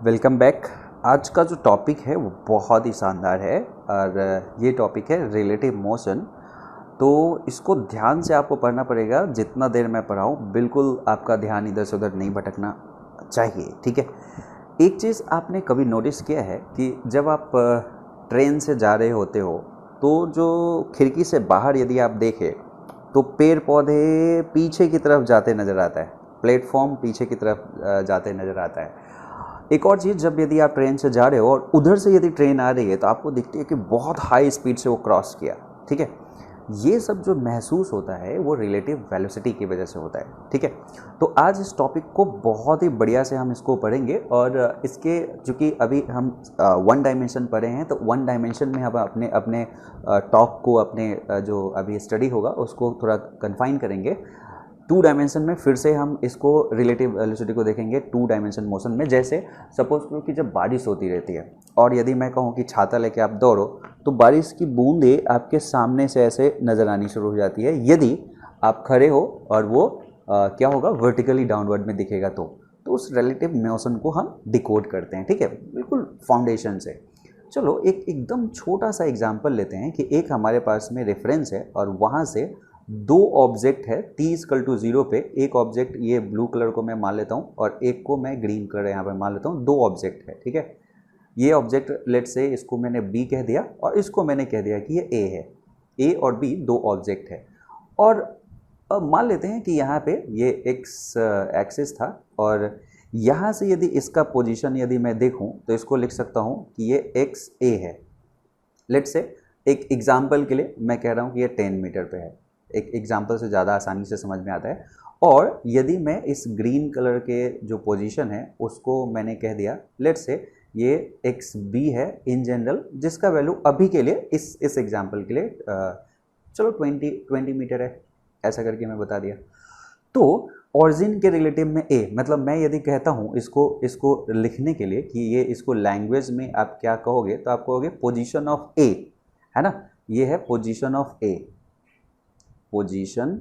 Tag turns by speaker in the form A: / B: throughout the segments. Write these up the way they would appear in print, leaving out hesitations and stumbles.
A: Welcome back. आज का जो टॉपिक है वो बहुत ही शानदार है और ये टॉपिक है रिलेटिव मोशन। तो इसको ध्यान से आपको पढ़ना पड़ेगा। जितना देर मैं पढ़ाऊँ बिल्कुल आपका ध्यान इधर से उधर नहीं भटकना चाहिए, ठीक है। एक चीज़ आपने कभी नोटिस किया है कि जब आप ट्रेन से जा रहे होते हो तो जो खिड़की से बाहर यदि आप देखें तो पेड़ पौधे पीछे की तरफ जाते नज़र आता है, प्लेटफॉर्म पीछे की तरफ जाते नज़र आता है। एक और चीज़, जब यदि आप ट्रेन से जा रहे हो और उधर से यदि ट्रेन आ रही है तो आपको दिखती है कि बहुत हाई स्पीड से वो क्रॉस किया, ठीक है। ये सब जो महसूस होता है वो रिलेटिव वेलोसिटी की वजह से होता है, ठीक है। तो आज इस टॉपिक को बहुत ही बढ़िया से हम इसको पढ़ेंगे और इसके चूँकि अभी हम वन डायमेंशन पढ़े हैं तो वन डायमेंशन में हम अपने अपने टॉक को अपने जो अभी स्टडी होगा उसको थोड़ा कन्फाइन करेंगे। टू डायमेंशन में फिर से हम इसको रिलेटिव वेलोसिटी को देखेंगे टू डायमेंशन मोशन में। जैसे सपोज करो कि जब बारिश होती रहती है और यदि मैं कहूँ कि छाता लेके आप दौड़ो तो बारिश की बूंदें आपके सामने से ऐसे नज़र आनी शुरू हो जाती है यदि आप खड़े हो और वो क्या होगा, वर्टिकली डाउनवर्ड में दिखेगा। तो उस रिलेटिव मोशन को हम डिकोड करते हैं, ठीक है, बिल्कुल फाउंडेशन से। चलो एक एकदम छोटा सा एग्जाम्पल लेते हैं कि एक हमारे पास में रेफरेंस है और वहाँ से दो ऑब्जेक्ट है t=0 पे। एक ऑब्जेक्ट ये ब्लू कलर को मैं मान लेता हूँ और एक को मैं ग्रीन कलर यहाँ पे मान लेता हूँ। दो ऑब्जेक्ट है, ठीक है। ये ऑब्जेक्ट लेट से इसको मैंने b कह दिया और इसको मैंने कह दिया कि ये a है। a और b दो ऑब्जेक्ट है और अब मान लेते हैं कि यहाँ पे ये x एक्सिस था और यहाँ से यदि इसका पोजीशन यदि मैं देखूँ तो इसको लिख सकता हूँ कि ये xa है। लेट से एक एग्जाम्पल के लिए मैं कह रहा हूँ कि ये 10 मीटर पे है। एक एग्जाम्पल से ज़्यादा आसानी से समझ में आता है। और यदि मैं इस ग्रीन कलर के जो पोजीशन है उसको मैंने कह दिया लेट से ये XB है इन जनरल, जिसका वैल्यू अभी के लिए इस एग्जाम्पल के लिए चलो 20 मीटर है, ऐसा करके मैं बता दिया। तो ऑरिजिन के रिलेटिव में A, मतलब मैं यदि कहता हूँ इसको लिखने के लिए कि ये इसको लैंग्वेज में आप क्या कहोगे तो आप कहोगे पोजीशन ऑफ A, है ना। ये है position of A, position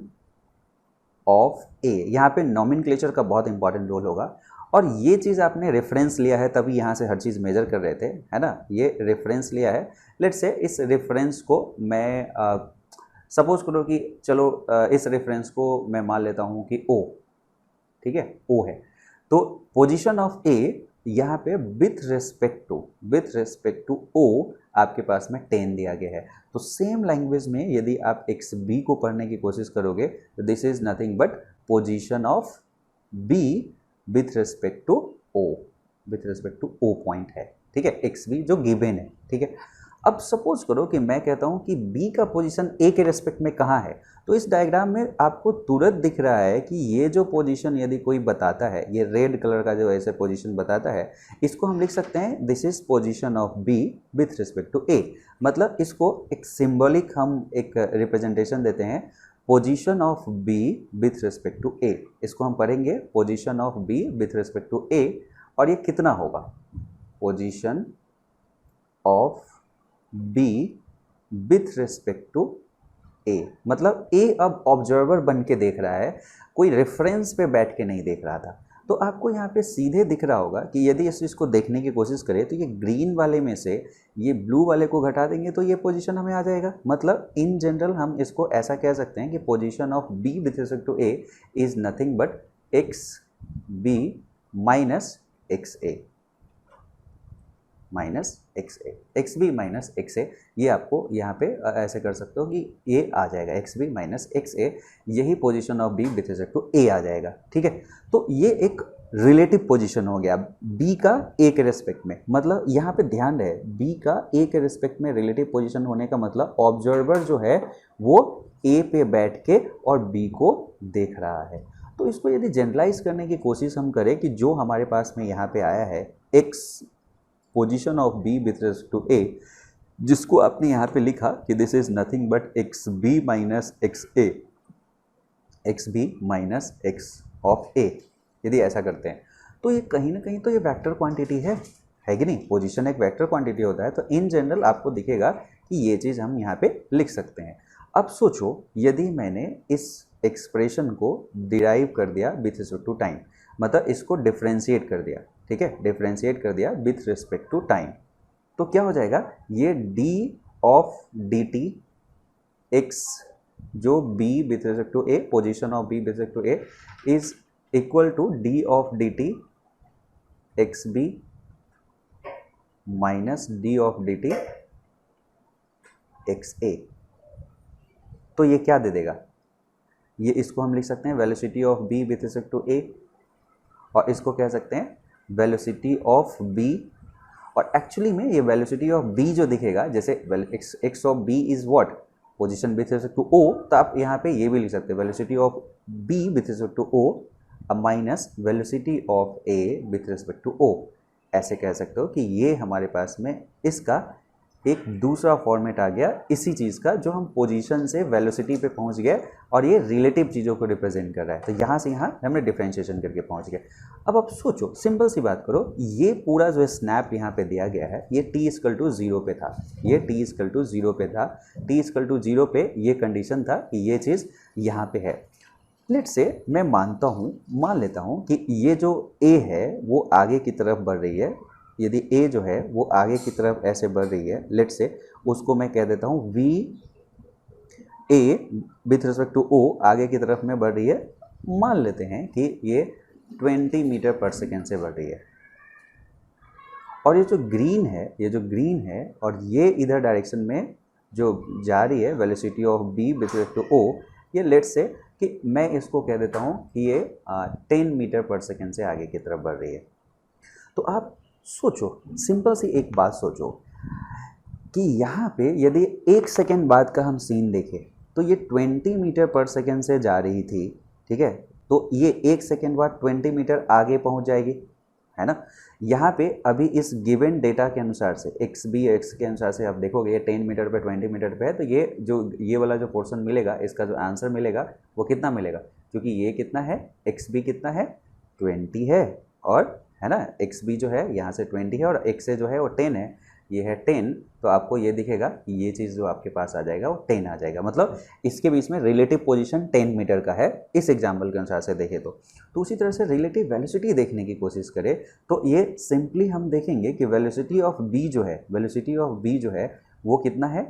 A: of A. यहाँ पे नॉमेनक्लेचर का बहुत इंपॉर्टेंट रोल होगा और ये चीज़ आपने रेफरेंस लिया है तभी यहाँ से हर चीज़ मेजर कर रहे थे, है ना। ये रेफरेंस लिया है। लेट्स से इस रेफरेंस को मैं सपोज करो कि चलो इस रेफरेंस को मैं मान लेता हूँ कि ओ, ठीक है, ओ है। तो पोजीशन ऑफ ए यहाँ पे विथ रिस्पेक्ट टू ओ आपके पास में 10 दिया गया है। तो सेम लैंग्वेज में यदि आप XB को पढ़ने की कोशिश करोगे तो this is nothing but position of B with respect to O point है, ठीक है। XB जो गिवन है, ठीक है। अब सपोज करो कि मैं कहता हूं कि B का पोजीशन A के रेस्पेक्ट में कहाँ है। तो इस डायग्राम में आपको तुरंत दिख रहा है कि ये जो पोजीशन यदि कोई बताता है, ये रेड कलर का जो ऐसे पोजीशन बताता है, इसको हम लिख सकते हैं this is position of B with respect to A। मतलब इसको एक सिंबॉलिक हम एक रिप्रेजेंटेशन देते हैं, position of B with respect to A। इसको हम पढ़ेंगे position of B with respect to A और ये कितना होगा, position of B with respect to A। मतलब A अब ऑब्जर्वर बन के देख रहा है, कोई रेफरेंस पे बैठ के नहीं देख रहा था। तो आपको यहाँ पे सीधे दिख रहा होगा कि यदि इस चीज़ को देखने की कोशिश करें तो ये ग्रीन वाले में से ये ब्लू वाले को घटा देंगे तो ये पोजीशन हमें आ जाएगा। मतलब इन जनरल हम इसको ऐसा कह सकते हैं कि position of B with respect to A is nothing but XB minus XA minus XA, XB minus XA। ये आपको यहाँ पे ऐसे कर सकते हो कि ये आ जाएगा XB माइनस XA, यही position of B with respect to A आ जाएगा, ठीक है। तो ये एक रिलेटिव पोजीशन हो गया B का A के रेस्पेक्ट में। मतलब यहाँ पे ध्यान रहे B का A के रेस्पेक्ट में रिलेटिव पोजीशन होने का मतलब ऑब्जर्वर जो है वो A पे बैठ के और B को देख रहा है। तो इसको यदि जनरलाइज करने की कोशिश हम करें कि जो हमारे पास में यहाँ पे आया है X position of B with respect to A, जिसको आपने यहाँ पे लिखा कि this is nothing but XB minus XA, XB minus X of A। यदि ऐसा करते हैं तो ये कहीं ना कहीं तो ये वेक्टर क्वांटिटी है कि नहीं। पोजीशन एक वेक्टर क्वांटिटी होता है तो इन जनरल आपको दिखेगा कि ये चीज़ हम यहाँ पे लिख सकते हैं। अब सोचो यदि मैंने इस एक्सप्रेशन को डिराइव कर दिया विथ रिस्पेक्ट टू टाइम, मतलब इसको डिफ्रेंशिएट कर दिया, ठीक है, डिफ्रेंशिएट कर दिया विथ रिस्पेक्ट टू टाइम, तो क्या हो जाएगा, ये d of d t x जो b with respect to a, position of b with respect to a is equal to d of d t x B minus d of d t x A. तो ये क्या दे देगा, ये इसको हम लिख सकते हैं velocity of b with respect to a, और इसको कह सकते हैं वेलोसिटी ऑफ b, और एक्चुअली में ये वेलोसिटी ऑफ b जो दिखेगा, जैसे X of b is what, position with respect to o, तो आप यहाँ पे ये भी लिख सकते हैं velocity of b with respect to o minus velocity of a with respect to o। ऐसे कह सकते हो कि ये हमारे पास में इसका एक दूसरा फॉर्मेट आ गया इसी चीज़ का, जो हम पोजीशन से वेलोसिटी पे पहुंच गए और ये रिलेटिव चीज़ों को रिप्रेजेंट कर रहा है। तो यहाँ से यहाँ हमने डिफ्रेंशिएशन करके पहुंच गए। अब आप सोचो, सिंपल सी बात करो, ये पूरा जो स्नैप यहाँ पे दिया गया है, ये t इक्वल टू 0 पे था, ये t इक्वल टू 0 पे था, t इक्वल टू 0 पे ये कंडीशन था कि ये चीज़ यहाँ पे है। लेट से मैं मान लेता हूँ कि ये जो a है वो आगे की तरफ बढ़ रही है, यदि a जो है वो आगे की तरफ ऐसे बढ़ रही है, लेट से उसको मैं कह देता हूँ v a with respect to o आगे की तरफ में बढ़ रही है, मान लेते हैं कि ये 20 मीटर पर सेकेंड से बढ़ रही है। और ये जो ग्रीन है और ये इधर डायरेक्शन में जो जा रही है velocity of b with respect to o, ये लेट से कि मैं इसको कह देता हूँ कि ये 10 मीटर पर सेकेंड से आगे की तरफ बढ़ रही है। तो आप सोचो, सिंपल सी एक बात सोचो कि यहाँ पे यदि 1 सेकेंड बाद का हम सीन देखें तो ये 20 मीटर पर सेकेंड से जा रही थी, ठीक है, तो ये 1 सेकेंड बाद 20 मीटर आगे पहुँच जाएगी, है ना। यहाँ पे अभी इस गिवन डेटा के अनुसार से एक्स के अनुसार से आप देखोगे ये 10 मीटर पे 20 मीटर पे है, तो ये वाला जो पोर्शन मिलेगा, इसका जो आंसर मिलेगा वो कितना मिलेगा, क्योंकि ये कितना है, एक्स बी कितना है, 20 है, और है ना एक्स बी जो है यहाँ से 20 है और एक्स ए जो है वो 10 है, ये है 10, तो आपको ये दिखेगा कि ये चीज़ जो आपके पास आ जाएगा वो 10 आ जाएगा। मतलब इसके बीच में रिलेटिव पोजीशन 10 मीटर का है इस एग्जाम्पल के अनुसार से देखें तो उसी तरह से रिलेटिव वेलोसिटी देखने की कोशिश करें तो ये सिंपली हम देखेंगे कि वेलोसिटी ऑफ बी जो है वो कितना है,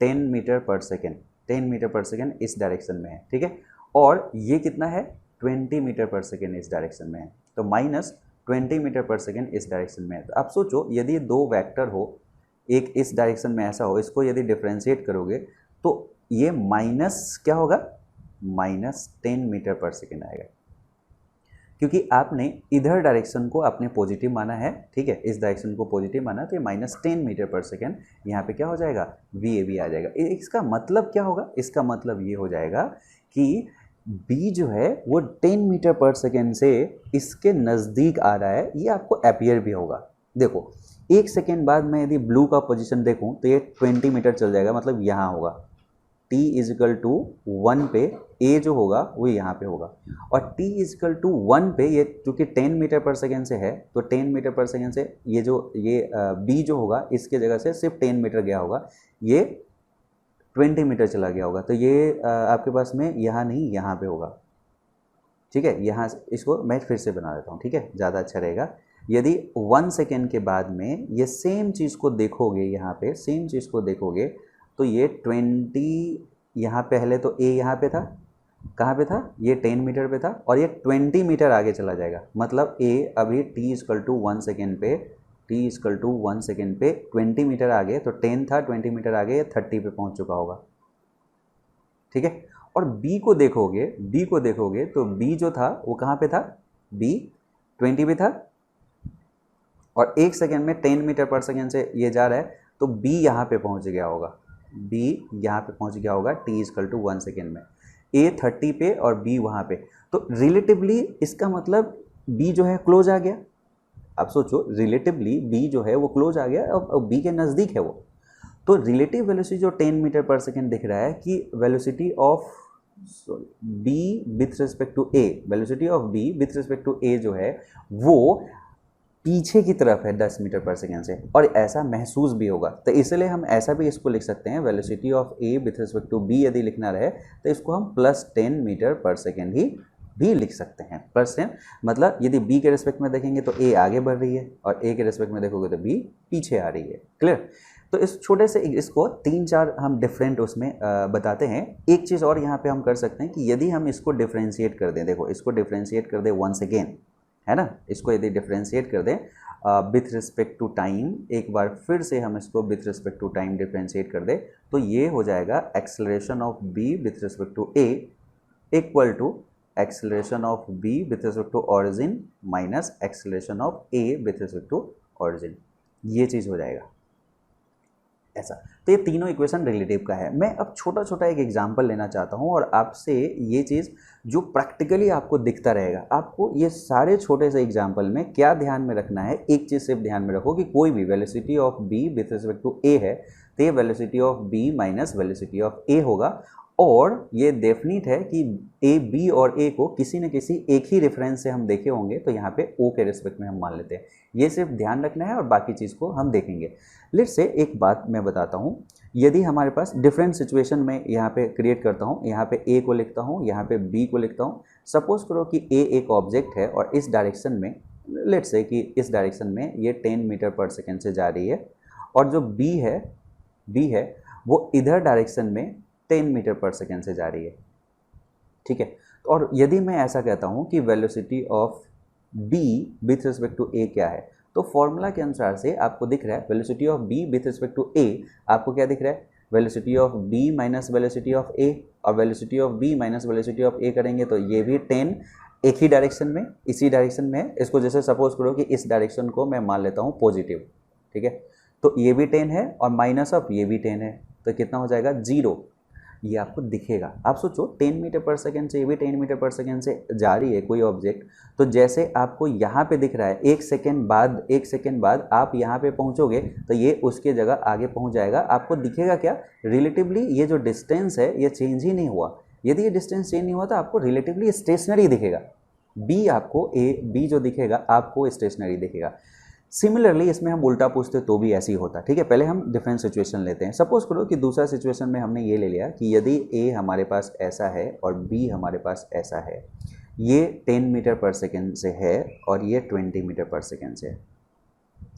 A: 10 metre per second, 10 metre per second इस डायरेक्शन में है, ठीक है, और ये कितना है, 20 मीटर पर सेकेंड इस डायरेक्शन में है, तो माइनस 20 मीटर पर सेकेंड इस डायरेक्शन में है। तो आप सोचो, यदि दो वेक्टर हो, एक इस डायरेक्शन में ऐसा हो, इसको यदि डिफ्रेंशिएट करोगे तो ये माइनस क्या होगा, -10 मीटर पर सेकेंड आएगा, क्योंकि आपने इधर डायरेक्शन को आपने पॉजिटिव माना है, ठीक है, इस डायरेक्शन को पॉजिटिव माना, तो ये -10 मीटर पर सेकेंड यहाँ पे क्या हो जाएगा, VAB आ जाएगा। इसका मतलब क्या होगा, इसका मतलब ये हो जाएगा कि B जो है वो 10 मीटर पर सेकेंड से इसके नज़दीक आ रहा है, ये आपको अपीयर भी होगा। देखो 1 सेकेंड बाद मैं यदि ब्लू का पोजीशन देखूं तो ये 20 मीटर चल जाएगा, मतलब यहाँ होगा, t इजिकल टू 1 पे A जो होगा वो यहाँ पे होगा, और t इजिकल टू 1 पे ये चूँकि 10 मीटर पर सेकेंड से है तो 10 मीटर पर सेकेंड से ये B जो होगा इसके जगह से सिर्फ 10 मीटर गया होगा, ये 20 मीटर चला गया होगा, तो ये आपके पास में यहाँ नहीं यहाँ पे होगा, ठीक है। यहाँ इसको मैं फिर से बना देता हूँ, ठीक है, ज़्यादा अच्छा रहेगा। यदि 1 सेकेंड के बाद में ये सेम चीज़ को देखोगे, यहाँ पे सेम चीज़ को देखोगे तो ये 20 यहाँ पहले तो A यहाँ पे था, कहाँ पे था, ये 10 मीटर पे था, और ये 20 मीटर आगे चला जाएगा, मतलब A अभी t इक्वल टू 1 सेकेंड पे 20 मीटर आगे, तो 10 था, 20 मीटर आगे 30 पे पहुंच चुका होगा, ठीक है। और B को देखोगे तो B जो था वो कहाँ पे था, B 20 पे था, और 1 सेकेंड में 10 मीटर पर सेकेंड से ये जा रहा है, तो B यहाँ पे पहुंच गया होगा, t इक्वल टू 1 सेकेंड में, A 30 पे और B वहाँ पे, तो रिलेटिवली इसका मतलब B जो है क्लोज आ गया। आप सोचो, रिलेटिवली B जो है वो क्लोज आ गया और B के नज़दीक है वो, तो रिलेटिव वेलोसिटी जो 10 मीटर पर सेकेंड दिख रहा है कि velocity of B with respect to A, velocity of B with respect to A जो है वो पीछे की तरफ है 10 मीटर पर सेकेंड से, और ऐसा महसूस भी होगा, तो इसलिए हम ऐसा भी इसको लिख सकते हैं, velocity of A with respect to B यदि लिखना रहे तो इसको हम +10 मीटर पर सेकेंड ही भी लिख सकते हैं। परसेंट मतलब यदि b के रिस्पेक्ट में देखेंगे तो a आगे बढ़ रही है और a के रिस्पेक्ट में देखोगे तो b पीछे आ रही है। क्लियर? तो इस छोटे से इसको 3-4 हम डिफरेंट उसमें बताते हैं। एक चीज़ और यहाँ पे हम कर सकते हैं कि यदि हम इसको डिफ्रेंशिएट कर दें, देखो इसको डिफ्रेंशिएट कर दें वंस अगेन, है ना, इसको यदि डिफ्रेंशिएट कर दें विथ रिस्पेक्ट टू टाइम, एक बार फिर से हम इसको with respect to time differentiate कर दें तो ये हो जाएगा acceleration of b with respect to a equal to acceleration of b with respect to origin minus acceleration of a with respect to origin. ये चीज़ हो जाएगा ऐसा। तो ये तीनों इक्वेशन रिलेटिव का है। मैं अब छोटा छोटा एक एग्जांपल लेना चाहता हूँ और आपसे ये चीज़ जो प्रैक्टिकली आपको दिखता रहेगा, आपको ये सारे छोटे से एग्जांपल में क्या ध्यान में रखना है, एक चीज़ सिर्फ ध्यान में रखो कि कोई भी velocity of b with respect to a है तो ये velocity of b minus velocity of a होगा। और ये डेफिनिट है कि a b और a को किसी न किसी एक ही रेफरेंस से हम देखे होंगे, तो यहाँ पे o के रिस्पेक्ट में हम मान लेते हैं। ये सिर्फ ध्यान रखना है और बाकी चीज़ को हम देखेंगे। लेट्स से एक बात मैं बताता हूँ, यदि हमारे पास डिफरेंट सिचुएशन में यहाँ पे क्रिएट करता हूँ, यहाँ पे a को लिखता हूँ, यहाँ पे b को लिखता हूँ। सपोज करो कि a एक ऑब्जेक्ट है और इस डायरेक्शन में, लेट्स से कि इस डायरेक्शन में ये 10 मीटर पर सेकेंड से जा रही है और जो b है वो इधर डायरेक्शन में 10 मीटर पर सेकेंड से जा रही है। ठीक है, और यदि मैं ऐसा कहता हूँ कि velocity of b with respect to a क्या है, तो फॉर्मूला के अनुसार से आपको दिख रहा है velocity of b with respect to a, आपको क्या दिख रहा है, velocity of b minus velocity of a, और velocity of b minus velocity of a करेंगे तो ये भी 10 एक ही डायरेक्शन में, इसी डायरेक्शन में है। इसको जैसे सपोज करो कि इस डायरेक्शन को मैं मान लेता हूँ पॉजिटिव, ठीक है, तो ये भी 10 है और माइनस ऑफ ये भी 10 है, तो कितना हो जाएगा 0। ये आपको दिखेगा। आप सोचो 10 मीटर पर सेकेंड से ये भी 10 मीटर पर सेकेंड से जा रही है कोई ऑब्जेक्ट, तो जैसे आपको यहाँ पे दिख रहा है एक सेकेंड बाद आप यहाँ पे पहुँचोगे तो ये उसके जगह आगे पहुँच जाएगा। आपको दिखेगा क्या, रिलेटिवली ये जो डिस्टेंस है ये चेंज ही नहीं हुआ। यदि ये डिस्टेंस चेंज नहीं हुआ तो आपको रिलेटिवली स्टेशनरी दिखेगा। बी जो दिखेगा आपको स्टेशनरी दिखेगा। सिमिलरली इसमें हम उल्टा पूछते तो भी ऐसे ही होता। ठीक है, पहले हम डिफरेंट सिचुएशन लेते हैं। सपोज करो कि दूसरा सिचुएशन में हमने ये ले लिया कि यदि a हमारे पास ऐसा है और b हमारे पास ऐसा है, ये 10 मीटर पर सेकेंड से है और ये 20 मीटर पर सेकेंड से है।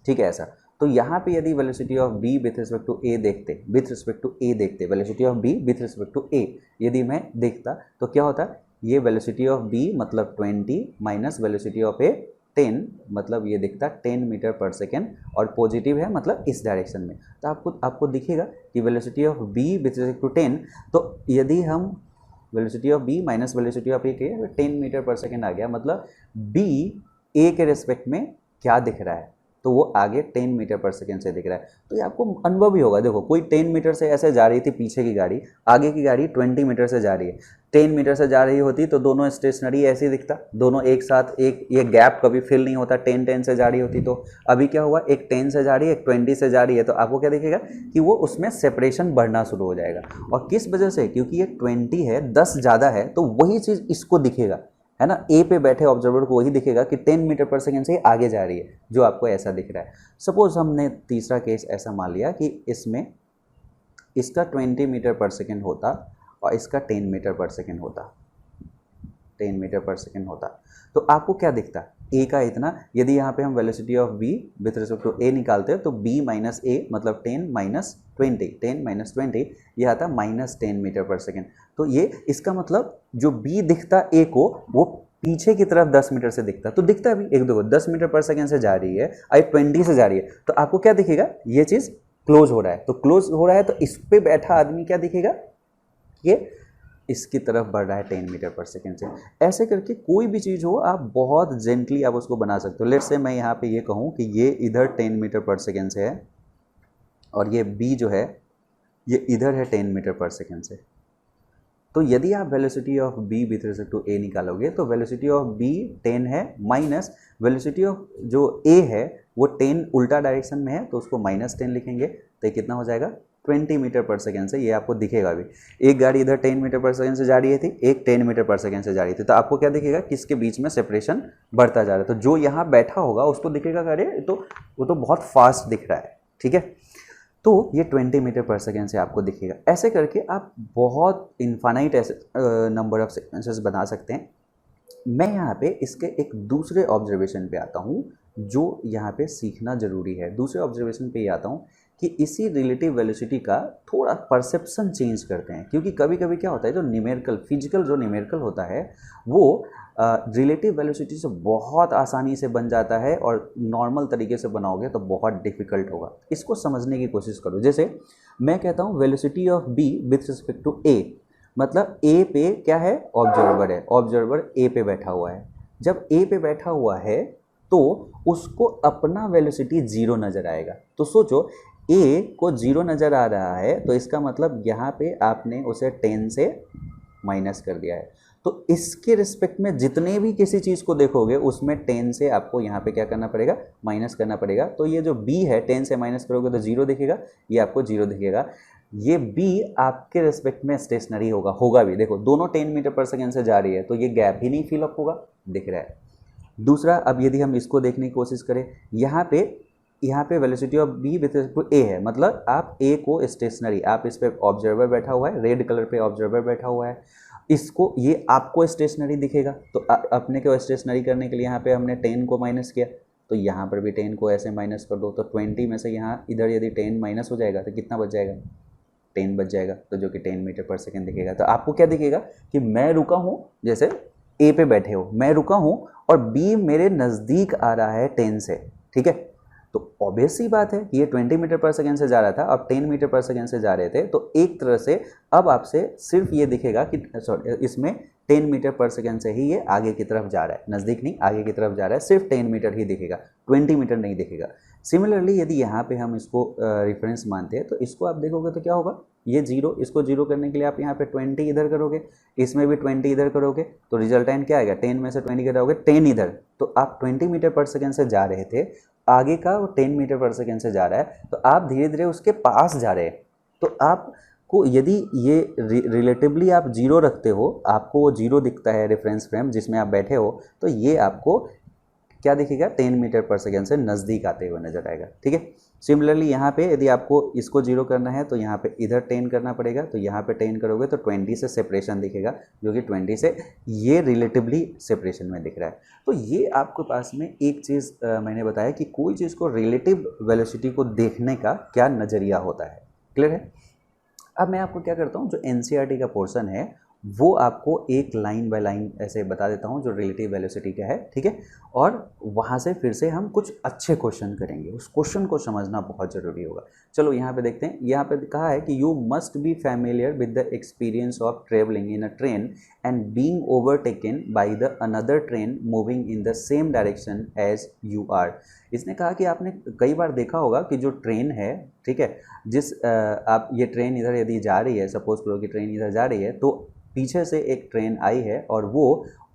A: ठीक है, ऐसा। तो यहाँ पे यदि velocity of b with respect to a देखते, velocity of b with respect to a यदि मैं देखता तो क्या होता, ये वेलोसिटी ऑफ b मतलब 20 माइनस वेलोसिटी ऑफ a 10, मतलब ये दिखता 10 मीटर पर सेकेंड और पॉजिटिव है मतलब इस डायरेक्शन में। तो आपको दिखेगा कि velocity of b with respect to 10, तो यदि हम velocity of b minus velocity of a के 10 मीटर पर सेकेंड आ गया, मतलब b a के रिस्पेक्ट में क्या दिख रहा है, तो वो आगे 10 मीटर पर सेकेंड से दिख रहा है। तो ये आपको अनुभव ही होगा। देखो कोई 10 मीटर से ऐसे जा रही थी पीछे की गाड़ी, आगे की गाड़ी 20 मीटर से जा रही है। 10 मीटर से जा रही होती तो दोनों स्टेशनरी ऐसे ही दिखता, दोनों एक साथ, एक ये गैप कभी फिल नहीं होता। 10 से जा रही होती तो अभी क्या हुआ, एक 10 से जा रही है, एक 20 से जा रही है, तो आपको क्या दिखेगा कि वो उसमें सेपरेशन बढ़ना शुरू हो जाएगा। और किस वजह से, क्योंकि ये 20 है, 10 ज़्यादा है, तो वही चीज़ इसको दिखेगा, है ना, ए पे बैठे ऑब्जर्वर को वही दिखेगा कि 10 मीटर पर सेकेंड से आगे जा रही है, जो आपको ऐसा दिख रहा है। सपोज हमने तीसरा केस ऐसा मान लिया कि इसमें इसका 20 मीटर पर सेकेंड होता और इसका 10 मीटर पर सेकेंड होता, 10 मीटर पर सेकेंड होता, तो आपको क्या दिखता, ए का इतना। यदि यहाँ पे हम velocity of B with respect to A निकालते हैं तो बी माइनस ए मतलब 10 माइनस 20 ये आता -10 मीटर पर सेकेंड। तो ये इसका मतलब जो बी दिखता ए को, वो पीछे की तरफ 10 मीटर से दिखता, तो दिखता भी एक दो 10 मीटर पर सेकेंड से जा रही है, आई 20 से जा रही है, तो आपको क्या दिखेगा, ये चीज़ क्लोज हो रहा है। तो क्लोज हो रहा है तो इस पे बैठा आदमी क्या दिखेगा, ये इसकी तरफ बढ़ रहा है 10 मीटर पर सेकेंड से। ऐसे करके कोई भी चीज़ हो आप बहुत जेंटली आप उसको बना सकते हो। लेट्स से मैं यहाँ पे ये कहूँ कि ये इधर 10 मीटर पर सेकेंड से है और ये बी जो है ये इधर है 10 मीटर पर सेकेंड से। तो यदि आप velocity of B with respect to A निकालोगे तो वेलोसिटी ऑफ बी 10 है माइनस वेलोसिटी ऑफ जो ए है वो 10 उल्टा डायरेक्शन में है, तो उसको -10 लिखेंगे, तो ये कितना हो जाएगा 20 मीटर पर सेकेंड से। ये आपको दिखेगा अभी, एक गाड़ी इधर 10 मीटर पर सेकेंड से जा रही थी, एक 10 मीटर पर सेकेंड से जा रही थी, तो आपको क्या दिखेगा कि इसके बीच में सेपरेशन बढ़ता जा रहा है। तो जो यहाँ बैठा होगा उसको दिखेगा अरे तो वो तो बहुत फास्ट दिख रहा है, ठीक है, तो ये 20 मीटर पर सेकेंड से आपको दिखेगा। ऐसे करके आप बहुत इन्फानाइट ऐसे नंबर ऑफ सीक्वेंसेस बना सकते हैं। मैं यहाँ पे इसके एक दूसरे ऑब्जर्वेशन पे आता हूँ जो यहाँ पे सीखना ज़रूरी है। दूसरे ऑब्जर्वेशन पे ये आता हूँ कि इसी रिलेटिव वेलोसिटी का थोड़ा परसेप्शन चेंज करते हैं, क्योंकि कभी कभी क्या होता है, जो न्यूमेरिकल फिजिकल जो न्यूमेरिकल होता है वो रिलेटिव वेलोसिटी से बहुत आसानी से बन जाता है और नॉर्मल तरीके से बनाओगे तो बहुत डिफिकल्ट होगा। इसको समझने की कोशिश करो। जैसे मैं कहता हूँ velocity of B with respect to A, मतलब ए पे क्या है, ऑब्जर्वर है, ऑब्जर्वर ए पे बैठा हुआ है। जब ए पे बैठा हुआ है तो उसको अपना वेलोसिटी जीरो नज़र आएगा। तो सोचो ए को जीरो नज़र आ रहा है तो इसका मतलब यहाँ पे आपने उसे 10 से माइनस कर दिया है। तो इसके रिस्पेक्ट में जितने भी किसी चीज़ को देखोगे उसमें 10 से आपको यहाँ पे क्या करना पड़ेगा, माइनस करना पड़ेगा। तो ये जो b है 10 से माइनस करोगे तो जीरो दिखेगा, ये आपको जीरो दिखेगा। ये b आपके रिस्पेक्ट में स्टेशनरी होगा भी। देखो दोनों 10 मीटर पर सेकेंड से जा रही है तो ये गैप ही नहीं फिल अप होगा, दिख रहा है। दूसरा, अब यदि हम इसको देखने की कोशिश करें, यहाँ पे velocity of B with respect to A है, मतलब आप ए को स्टेशनरी, आप इस पे ऑब्जर्वर बैठा हुआ है, रेड कलर पे ऑब्जर्वर बैठा हुआ है, इसको ये आपको स्टेशनरी दिखेगा। तो अपने को स्टेशनरी करने के लिए यहाँ पे हमने 10 को माइनस किया, तो यहाँ पर भी 10 को ऐसे माइनस कर दो। तो 20 में से यहाँ इधर यदि 10 माइनस हो जाएगा तो कितना बच जाएगा, 10 बच जाएगा, तो जो कि 10 मीटर पर सेकेंड दिखेगा। तो आपको क्या दिखेगा कि मैं रुका हूँ, जैसे ए पे बैठे हो, मैं रुका हूँ और बी मेरे नज़दीक आ रहा है 10 से, ठीक है। तो ऑब्वियस सी बात है कि ये 20 मीटर पर सेकेंड से जा रहा था, अब 10 मीटर पर सेकेंड से जा रहे थे, तो एक तरह से अब आपसे सिर्फ ये दिखेगा कि सॉरी, इसमें 10 मीटर पर सेकेंड से ही ये आगे की तरफ जा रहा है, नज़दीक नहीं आगे की तरफ जा रहा है, सिर्फ 10 मीटर ही दिखेगा, 20 मीटर नहीं दिखेगा। सिमिलरली यदि यहाँ पे हम इसको रेफरेंस मानते हैं तो इसको आप देखोगे तो क्या होगा, ये जीरो, इसको जीरो करने के लिए आप यहाँ पे 20 इधर करोगे, इसमें भी 20 इधर करोगे, तो रिजल्टेंट क्या आएगा, 10 में से 20 गिराओगे 10 इधर। तो आप 20 मीटर पर सेकेंड से जा रहे थे, आगे का वो 10 मीटर पर सेकेंड से जा रहा है, तो आप धीरे धीरे उसके पास जा रहे हैं। तो आपको यदि ये रिलेटिवली आप जीरो रखते हो, आपको वो जीरो दिखता है रेफरेंस फ्रेम जिसमें आप बैठे हो, तो ये आपको क्या दिखेगा, 10 मीटर पर सेकेंड से नज़दीक आते हुए नजर आएगा, ठीक है। सिमिलरली यहाँ पे यदि आपको इसको जीरो करना है तो यहाँ पे इधर 10 करना पड़ेगा, तो यहाँ पे 10 करोगे तो 20 से सेपरेशन दिखेगा, जो कि 20 से ये रिलेटिवली सेपरेशन में दिख रहा है। तो ये आपके पास में एक चीज़ मैंने बताया कि कोई चीज़ को रिलेटिव वेलोसिटी को देखने का क्या नज़रिया होता है, क्लियर है। अब मैं आपको क्या करता हूँ, जो एनसीईआरटी का पोर्शन है वो आपको एक लाइन बाय लाइन ऐसे बता देता हूँ जो रिलेटिव वेलोसिटी क्या है, ठीक है। और वहाँ से फिर से हम कुछ अच्छे क्वेश्चन करेंगे, उस क्वेश्चन को समझना बहुत ज़रूरी होगा। चलो यहाँ पे देखते हैं, यहाँ पे कहा है कि you must be familiar with the experience of travelling in a train and being overtaken by the another train moving in the same direction as you are. इसने कहा कि आपने कई बार देखा होगा कि जो ट्रेन है, ठीक है, जिस आप ये ट्रेन इधर यदि जा रही है, सपोज करो कि ट्रेन इधर जा रही है, तो पीछे से एक ट्रेन आई है और वो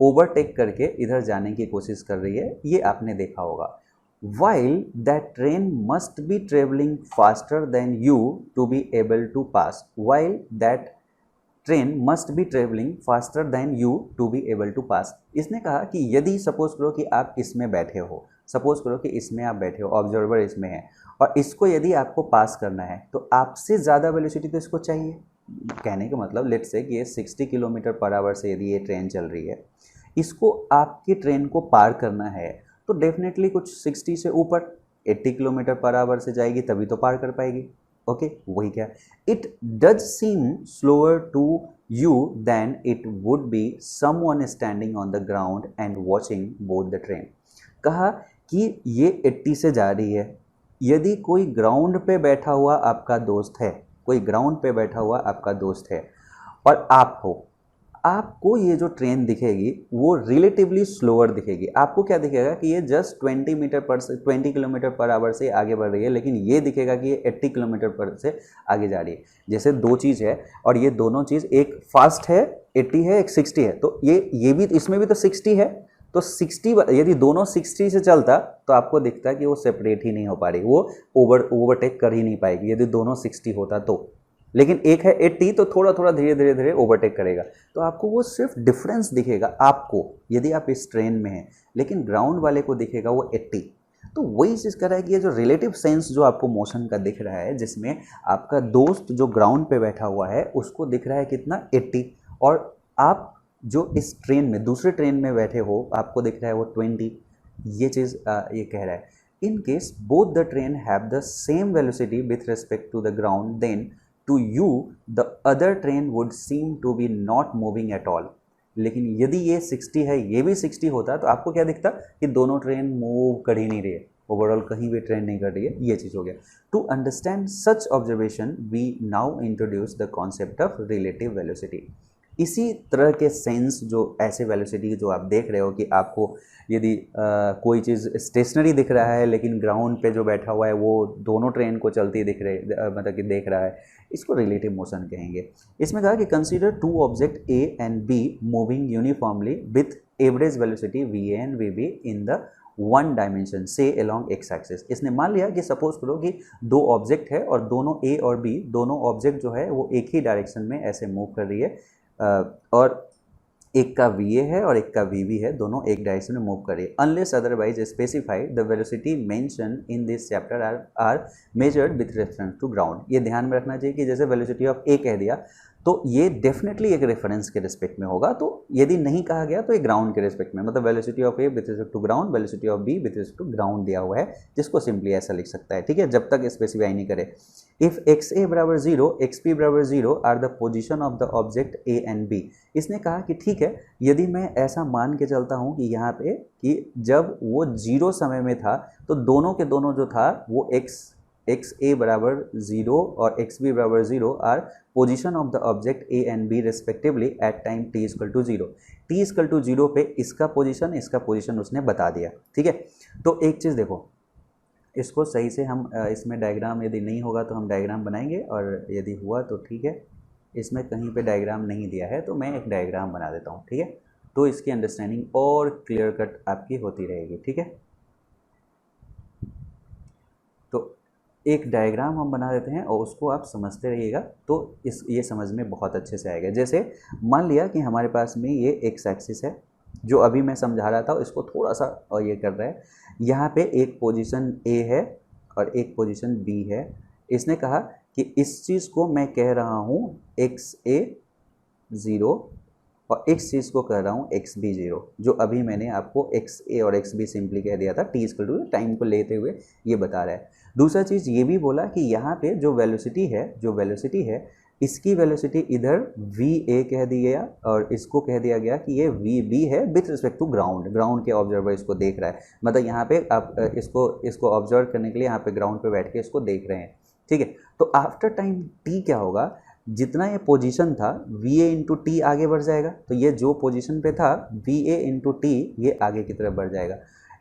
A: ओवरटेक करके इधर जाने की कोशिश कर रही है, ये आपने देखा होगा। while that train must be traveling faster than you to be able to pass, while that train must be traveling faster than you to be able to pass। इसने कहा कि यदि सपोज करो कि आप इसमें बैठे हो, सपोज करो कि इसमें आप बैठे हो, ऑब्जर्वर इसमें है, और इसको यदि आपको पास करना है तो आपसे ज़्यादा वेलोसिटी तो इसको चाहिए। कहने का मतलब लेट्स से कि ये 60 किलोमीटर पर आवर से यदि ये ट्रेन चल रही है, इसको आपकी ट्रेन को पार करना है तो डेफिनेटली कुछ 60 से ऊपर 80 किलोमीटर पर आवर से जाएगी, तभी तो पार कर पाएगी। ओके, वही क्या, it does seem slower to you than it would be someone standing on the ground and watching both the train. कहा कि ये 80 से जा रही है, यदि कोई ग्राउंड पे बैठा हुआ आपका दोस्त है, कोई ग्राउंड पे बैठा हुआ आपका दोस्त है और आप हो, आपको ये जो ट्रेन दिखेगी वो रिलेटिवली स्लोअर दिखेगी। आपको क्या दिखेगा कि ये जस्ट 20 किलोमीटर पर आवर से आगे बढ़ रही है, लेकिन ये दिखेगा कि ये 80 किलोमीटर पर से आगे जा रही है। जैसे दो चीज़ है और ये दोनों चीज़, एक फास्ट है 80 है, एक 60 है, तो ये भी, इसमें भी तो 60 है, तो 60 यदि दोनों 60 से चलता तो आपको दिखता कि वो सेपरेट ही नहीं हो पा रही, वो ओवरटेक कर ही नहीं पाएगी यदि दोनों 60 होता तो। लेकिन एक है 80 तो थोड़ा थोड़ा धीरे धीरे ओवरटेक करेगा, तो आपको वो सिर्फ डिफरेंस दिखेगा आपको यदि आप इस ट्रेन में हैं, लेकिन ग्राउंड वाले को दिखेगा वो 80। तो वही चीज़ कर रहा है कि ये जो रिलेटिव सेंस जो आपको मोशन का दिख रहा है, जिसमें आपका दोस्त जो ग्राउंड पे बैठा हुआ है उसको दिख रहा है कितना, 80, और आप जो इस ट्रेन में दूसरे ट्रेन में बैठे हो आपको दिख रहा है वो 20, ये चीज़ ये कह रहा है। In case both the train have the same velocity with respect to the ground, then to you the other train would seem to be not moving at all. लेकिन यदि ये 60 है, ये भी 60 होता तो आपको क्या दिखता कि दोनों ट्रेन मूव कर ही नहीं रही है, ओवरऑल कहीं भी ट्रेन नहीं कर रही है, ये चीज़ हो गया। To understand such observation we now introduce the concept of relative velocity. इसी तरह के सेंस जो ऐसे वेलोसिटी जो आप देख रहे हो कि आपको यदि कोई चीज़ स्टेशनरी दिख रहा है लेकिन ग्राउंड पे जो बैठा हुआ है वो दोनों ट्रेन को चलती दिख रहे मतलब कि देख रहा है, इसको रिलेटिव मोशन कहेंगे। इसमें कहा कि consider two object A and B moving uniformly with average velocity V A and V B in the one dimension से अलोंग एक्स एक्सिस। इसने मान लिया कि सपोज करो कि दो ऑब्जेक्ट है और दोनों ए और बी दोनों ऑब्जेक्ट जो है वो एक ही डायरेक्शन में ऐसे मूव कर रही है, और एक का वी ए है और एक का वी बी है, दोनों एक डायरेक्शन में मूव कर रही है। Unless otherwise specified the velocity mention in this chapter are measured with reference to ground. ये ध्यान में रखना चाहिए कि जैसे वेलोसिटी ऑफ ए कह दिया तो ये डेफिनेटली एक रेफरेंस के रिस्पेक्ट में होगा, तो यदि नहीं कहा गया तो ये ग्राउंड के रिस्पेक्ट में, मतलब velocity of A with respect to ground, velocity of B with respect to ground दिया हुआ है, जिसको सिंपली ऐसा लिख सकता है, ठीक है, जब तक स्पेसिफाई नहीं करे। इफ एक्स ए बराबर 0 एक्स पी बराबर 0 are the position of the object A and B. इसने कहा कि ठीक है, यदि मैं ऐसा मान के चलता हूँ कि यहाँ पे कि जब वो 0 समय में था तो दोनों के दोनों जो था वो एक्स ए बराबर 0 और एक्स बी बराबर 0 are position of the object A and B respectively at time T equal to 0। T equal to 0 पे इसका पोजिशन उसने बता दिया, ठीक है। तो एक चीज़ देखो, इसको सही से हम इसमें डायग्राम यदि नहीं होगा तो हम डायग्राम बनाएंगे, और यदि हुआ तो ठीक है। इसमें कहीं पे डायग्राम नहीं दिया है तो मैं एक डायग्राम बना देता हूँ, ठीक है, तो इसकी अंडरस्टैंडिंग और क्लियर कट आपकी होती रहेगी, ठीक है। तो एक डायग्राम हम बना देते हैं और उसको आप समझते रहिएगा तो ये समझ में बहुत अच्छे से आएगा। जैसे मान लिया कि हमारे पास में ये एक्स एक्सिस है, जो अभी मैं समझा रहा था इसको थोड़ा सा और ये कर रहा है। यहाँ पे एक पोजीशन ए है और एक पोजीशन बी है। इसने कहा कि इस चीज़ को मैं कह रहा हूँ एक्स ए 0 और इस चीज़ को कह रहा हूँ एक्स बी 0, जो अभी मैंने आपको एक्स ए और एक्स बी सिंपली कह दिया था, टी इक्वल टू टाइम को लेते हुए ये बता रहा है। दूसरा चीज़ ये भी बोला कि यहाँ पे जो वेलोसिटी है इसकी वेलोसिटी इधर वी ए कह दिया और इसको कह दिया गया कि ये वी बी है विथ रिस्पेक्ट टू ग्राउंड के ऑब्जर्वर इसको देख रहा है, मतलब यहाँ पे आप इसको ऑब्जर्व करने के लिए यहाँ पे ग्राउंड पे बैठ के इसको देख रहे हैं, ठीक है। तो आफ्टर टाइम टी क्या होगा, जितना ये पोजीशन था वी ए इंटू टी आगे बढ़ जाएगा, तो ये जो पोजीशन पे था वी ए इंटू टी ये आगे की तरफ बढ़ जाएगा।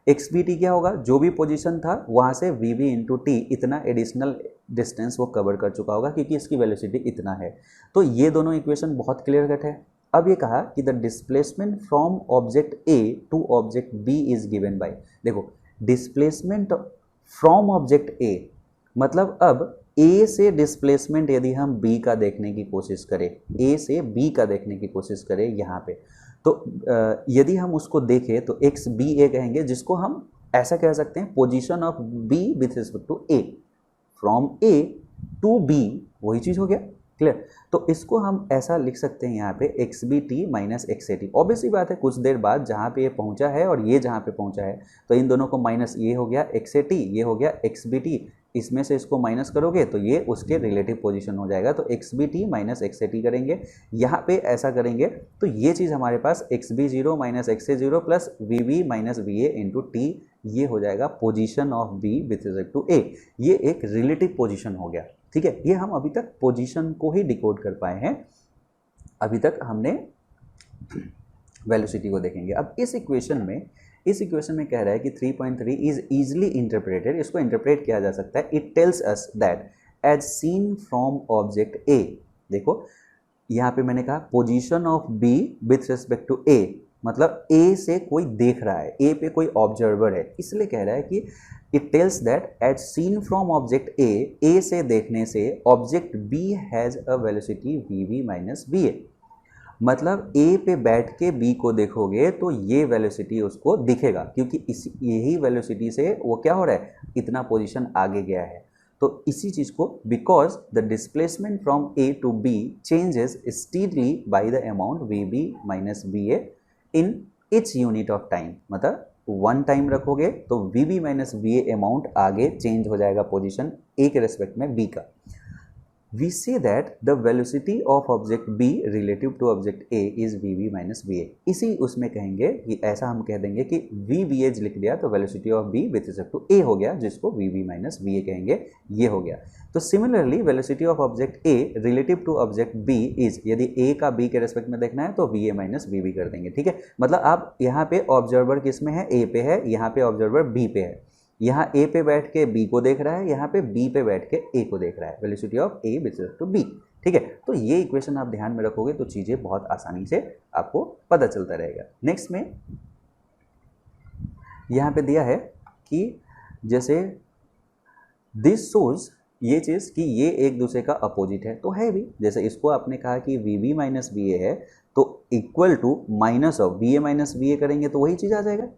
A: एक्स बी टी क्या होगा, जो भी पोजीशन था वहाँ से वी बी इंटू टी इतना एडिशनल डिस्टेंस वो कवर कर चुका होगा क्योंकि इसकी वेलोसिटी इतना है। तो ये दोनों इक्वेशन बहुत क्लियर कट है। अब ये कहा कि the displacement from object A to object B is given by, देखो डिस्प्लेसमेंट फ्रॉम ऑब्जेक्ट ए मतलब अब ए से डिस्प्लेसमेंट यदि हम बी का देखने की कोशिश करें, ए से बी का देखने की कोशिश करें यहाँ पे, तो यदि हम उसको देखें तो एक्स बी ए कहेंगे, जिसको हम ऐसा कह सकते हैं position of B with respect to A, from A to B, वही चीज़ हो गया, क्लियर। तो इसको हम ऐसा लिख सकते हैं यहाँ पे X B T minus x A T. Obviously बात है कुछ देर बाद जहाँ पे ये पहुँचा है और ये जहाँ पे पहुँचा है तो इन दोनों को माइनस, ये हो गया एक्स ए टी, ये हो गया एक्स बी टी, इसमें से इसको माइनस करोगे तो ये उसके रिलेटिव पोजीशन हो जाएगा, तो x B T minus x A t करेंगे। यहाँ पे ऐसा करेंगे तो ये चीज़ हमारे पास x B 0 minus x A 0 plus v B minus we A into t, ये हो जाएगा position of B with respect to A. ये एक रिलेटिव पोजीशन हो गया, ठीक है। ये हम अभी तक पोजीशन को ही डिकोड कर पाए हैं, अभी तक हमने वेलोसिटी को देखेंगे। अब इस इक्वेशन में कह रहा है कि 3.3 इज ईजिली इंटरप्रेटेड, इसको इंटरप्रेट किया जा सकता है। It tells us that as seen from object A, देखो यहाँ पे मैंने कहा position of B with respect to A, मतलब ए से कोई देख रहा है, ए पे कोई ऑब्जर्वर है, इसलिए कह रहा है कि it tells that as seen from object A से देखने से object B has a velocity V V minus we A, मतलब ए पे बैठ के बी को देखोगे तो ये वेलोसिटी उसको दिखेगा क्योंकि यही वेलोसिटी से वो क्या हो रहा है, इतना पोजीशन आगे गया है। तो इसी चीज़ को because the displacement from A to B changes steadily by the amount V B minus B A in each unit of time, मतलब वन टाइम रखोगे तो V B minus B A amount आगे चेंज हो जाएगा position ए के respect में B का। we say that the velocity of object B relative to object A is VB minus VA। इसी उसमें कहेंगे कि ऐसा हम कह देंगे कि VBH लिख दिया तो velocity of B with respect to A हो गया, जिसको VB minus VA कहेंगे, ये हो गया। तो similarly velocity of object A relative to object B is, यदि A का B के रेस्पेक्ट में देखना है तो VA minus VB कर देंगे, ठीक है। मतलब आप यहाँ पे ऑब्जर्वर किस में है, A पे है, यहाँ पे ऑब्जर्वर B पे है, यहाँ ए पे बैठ के बी को देख रहा है, यहाँ पे बी पे बैठ के ए को देख रहा है, velocity of A with respect to B, ठीक है। तो ये इक्वेशन आप ध्यान में रखोगे तो चीज़ें बहुत आसानी से आपको पता चलता रहेगा। नेक्स्ट में यहाँ पे दिया है कि जैसे दिस शोज, ये चीज़ कि ये एक दूसरे का अपोजिट है, तो है भी। जैसे इसको आपने कहा कि V B minus we A है तो equal to minus of V A minus we A करेंगे तो वही चीज़ आ जाएगा,